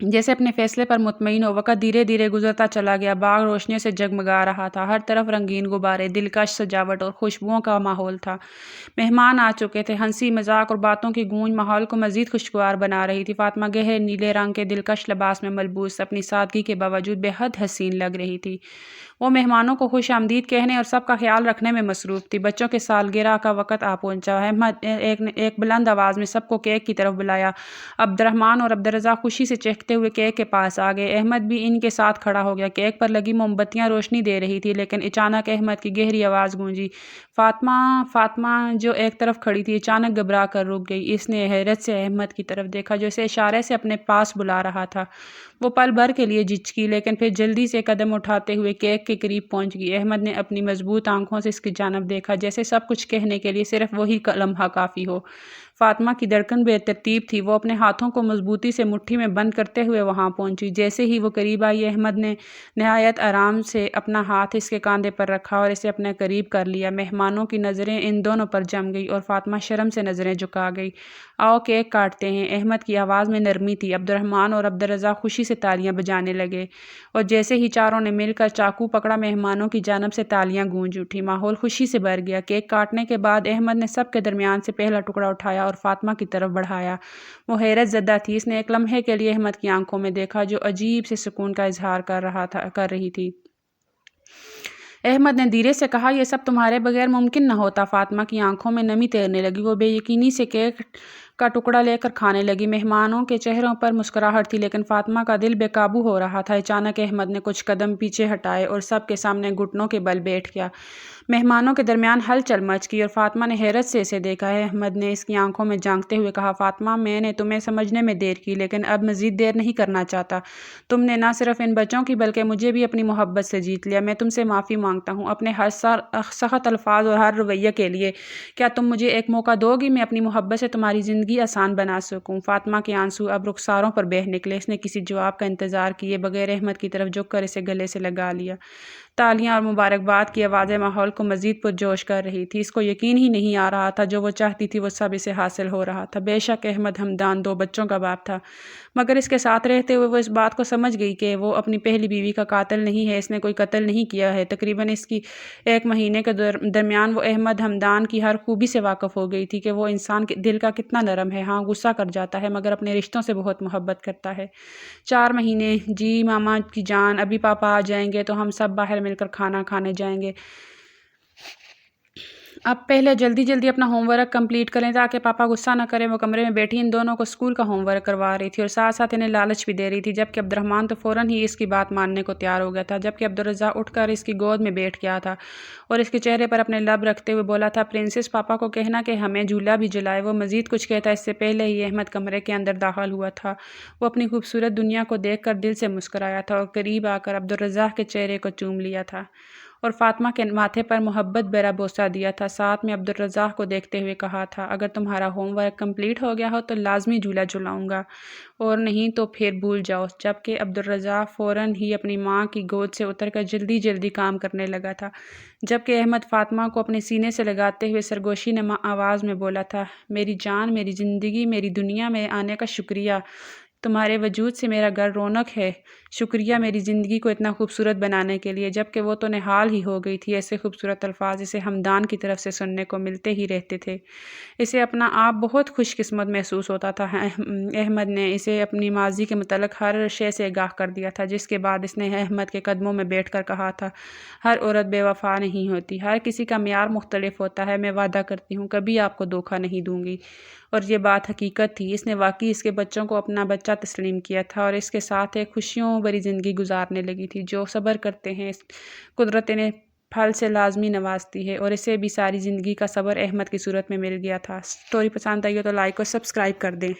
جیسے اپنے فیصلے پر مطمئن ہو۔ وقت دھیرے دھیرے گزرتا چلا گیا، باغ روشنیوں سے جگمگا رہا تھا، ہر طرف رنگین غبارے، دلکش سجاوٹ اور خوشبوؤں کا ماحول تھا۔ مہمان آ چکے تھے، ہنسی مذاق اور باتوں کی گونج ماحول کو مزید خوشگوار بنا رہی تھی۔ فاطمہ گہرے نیلے رنگ کے دلکش لباس میں ملبوس اپنی سادگی کے باوجود بے حد حسین لگ رہی تھی۔ وہ مہمانوں کو خوش آمدید کہنے اور سب کا خیال رکھنے میں مصروف تھی۔ بچوں کے سالگرہ کا وقت آ پہنچا، احمد ایک بلند آواز میں سب کو کیک کی طرف بلایا۔ عبد الرحمن اور عبد الرزاق خوشی سے چہکتے ہوئے کیک کے پاس آ گئے، احمد بھی ان کے ساتھ کھڑا ہو گیا۔ کیک پر لگی موم بتیاں روشنی دے رہی تھی، لیکن اچانک احمد کی گہری آواز گونجی، فاطمہ! فاطمہ جو ایک طرف کھڑی تھی اچانک گھبرا کر رک گئی، اس نے حیرت سے احمد کی طرف دیکھا جو اسے اشارے سے اپنے پاس بلا رہا تھا۔ وہ پل بھر کے لیے جھجکی، لیکن پھر جلدی سے قدم اٹھاتے ہوئے کیک کے قریب پہنچ گئی۔ احمد نے اپنی مضبوط آنکھوں سے اس کی جانب دیکھا، جیسے سب کچھ کہنے کے لیے صرف وہی لمحہ کافی ہو۔ فاطمہ کی دھڑکن بے ترتیب تھی، وہ اپنے ہاتھوں کو مضبوطی سے مٹھی میں بند کرتے ہوئے وہاں پہنچی۔ جیسے ہی وہ قریب آئی، احمد نے نہایت آرام سے اپنا ہاتھ اس کے کاندھے پر رکھا اور اسے اپنے قریب کر لیا۔ مہمانوں کی نظریں ان دونوں پر جم گئی اور فاطمہ شرم سے نظریں جھکا گئی۔ آؤ کیک کاٹتے ہیں، احمد کی آواز میں نرمی تھی۔ عبد الرحمن اور عبد الرزاق خوشی سے تالیاں بجانے لگے اور جیسے ہی چاروں نے مل کر چاقو پکڑا، مہمانوں کی جانب سے تالیاں گونج اٹھی، ماحول خوشی سے بھر گیا۔ کیک کاٹنے کے بعد احمد نے سب کے درمیان سے پہلا ٹکڑا اٹھایا اور فاطمہ کی طرف بڑھایا۔ وہ حیرت زدہ تھی، اس نے ایک لمحے کے لیے احمد کی آنکھوں میں دیکھا جو عجیب سے سکون کا اظہار کر رہی تھی۔ احمد نے دھیرے سے کہا، یہ سب تمہارے بغیر ممکن نہ ہوتا۔ فاطمہ کی آنکھوں میں نمی تیرنے لگی، وہ بے یقینی سے کیک کا ٹکڑا لیکر کھانے لگی۔ مہمانوں کے چہروں پر مسکراہٹ تھی لیکن فاطمہ کا دل بے قابو ہو رہا تھا۔ اچانک احمد نے کچھ قدم پیچھے ہٹائے اور سب کے سامنے گھٹنوں کے بل بیٹھ گیا۔ مہمانوں کے درمیان ہلچل مچ گئی اور فاطمہ نے حیرت سے اسے دیکھا۔ احمد نے اس کی آنکھوں میں جھانکتے ہوئے کہا، فاطمہ، میں نے تمہیں سمجھنے میں دیر کی لیکن اب مزید دیر نہیں کرنا چاہتا۔ تم نے نہ صرف ان بچوں کی بلکہ مجھے بھی اپنی محبت سے جیت لیا۔ میں تم سے معافی مانگتا ہوں اپنے ہر سخت الفاظ اور ہر رویے کے لیے۔ کیا تم مجھے ایک موقع دو گی میں اپنی محبت سے تمہاری زندگی آسان بنا سکوں؟ فاطمہ کے آنسو اب رخساروں پر بہہ نکلے۔ اس نے کسی جواب کا انتظار کیے بغیر احمد کی طرف جھک کر اسے گلے سے لگا لیا۔ تالیاں اور مبارکباد کی آوازیں ماحول کو مزید پرجوش کر رہی تھی۔ اس کو یقین ہی نہیں آ رہا تھا جو وہ چاہتی تھی وہ سب اسے حاصل ہو رہا تھا۔ بے شک احمد ہمدان 2 بچوں کا باپ تھا مگر اس کے ساتھ رہتے ہوئے وہ اس بات کو سمجھ گئی کہ وہ اپنی پہلی بیوی کا قاتل نہیں ہے۔ اس نے کوئی قتل نہیں کیا ہے۔ تقریباً اس کی 1 مہینے کے درمیان وہ احمد ہمدان کی ہر خوبی سے واقف ہو گئی تھی کہ وہ انسان کے دل کا کتنا نرم ہے۔ ہاں، غصہ کر جاتا ہے مگر اپنے رشتوں سے بہت محبت کرتا ہے۔ 4 مہینے؟ جی ماما کی جان، ابھی پاپا آ جائیں گے تو ہم سب باہر مل کر کھانا کھانے جائیں گے۔ اب پہلے جلدی اپنا ہوم ورک کمپلیٹ کریں تاکہ پاپا غصہ نہ کریں۔ وہ کمرے میں بیٹھی ان دونوں کو اسکول کا ہوم ورک کروا رہی تھی اور ساتھ ساتھ انہیں لالچ بھی دے رہی تھی، جبکہ عبد الرحمن تو فوراً ہی اس کی بات ماننے کو تیار ہو گیا تھا۔ جبکہ عبدالرزاق اٹھ کر اس کی گود میں بیٹھ گیا تھا اور اس کے چہرے پر اپنے لب رکھتے ہوئے بولا تھا، پرنسس، پاپا کو کہنا کہ ہمیں جھولا بھی جھلائے۔ وہ مزید کچھ کہتا اس سے پہلے ہی احمد کمرے کے اندر داخل ہوا تھا۔ وہ اپنی خوبصورت دنیا کو دیکھ کر دل سے مسکرایا تھا اور قریب آ کر عبدالرزاق کے چہرے کو چوم لیا تھا اور فاطمہ کے ماتھے پر محبت بھرا بوسہ دیا تھا۔ ساتھ میں عبدالرزاق کو دیکھتے ہوئے کہا تھا، اگر تمہارا ہوم ورک کمپلیٹ ہو گیا ہو تو لازمی جھولا جھلاؤں گا اور نہیں تو پھر بھول جاؤ۔ جبکہ عبدالرزاق فوراً ہی اپنی ماں کی گود سے اتر کر جلدی کام کرنے لگا تھا، جبکہ احمد فاطمہ کو اپنے سینے سے لگاتے ہوئے سرگوشی نما آواز میں بولا تھا، میری جان، میری زندگی، میری دنیا میں آنے کا شکریہ۔ تمہارے وجود سے میرا گھر رونق ہے۔ شکریہ میری زندگی کو اتنا خوبصورت بنانے کے لیے۔ جبکہ وہ تو نہال ہی ہو گئی تھی۔ ایسے خوبصورت الفاظ اسے ہمدان کی طرف سے سننے کو ملتے ہی رہتے تھے۔ اسے اپنا آپ بہت خوش قسمت محسوس ہوتا تھا۔ احمد نے اسے اپنی ماضی کے متعلق ہر شے سے آگاہ کر دیا تھا، جس کے بعد اس نے احمد کے قدموں میں بیٹھ کر کہا تھا، ہر عورت بے وفا نہیں ہوتی، ہر کسی کا معیار مختلف ہوتا ہے۔ میں وعدہ کرتی ہوں کبھی آپ کو دھوکہ نہیں دوں گی۔ اور یہ بات حقیقت تھی۔ اس نے واقعی اس کے بچوں کو اپنا بچہ تسلیم کیا تھا اور اس کے ساتھ ایک خوشیوں بھری زندگی گزارنے لگی تھی۔ جو صبر کرتے ہیں قدرت انہیں پھل سے لازمی نوازتی ہے اور اسے بھی ساری زندگی کا صبر احمد کی صورت میں مل گیا تھا۔ سٹوری پسند آئی ہو تو لائک اور سبسکرائب کر دیں۔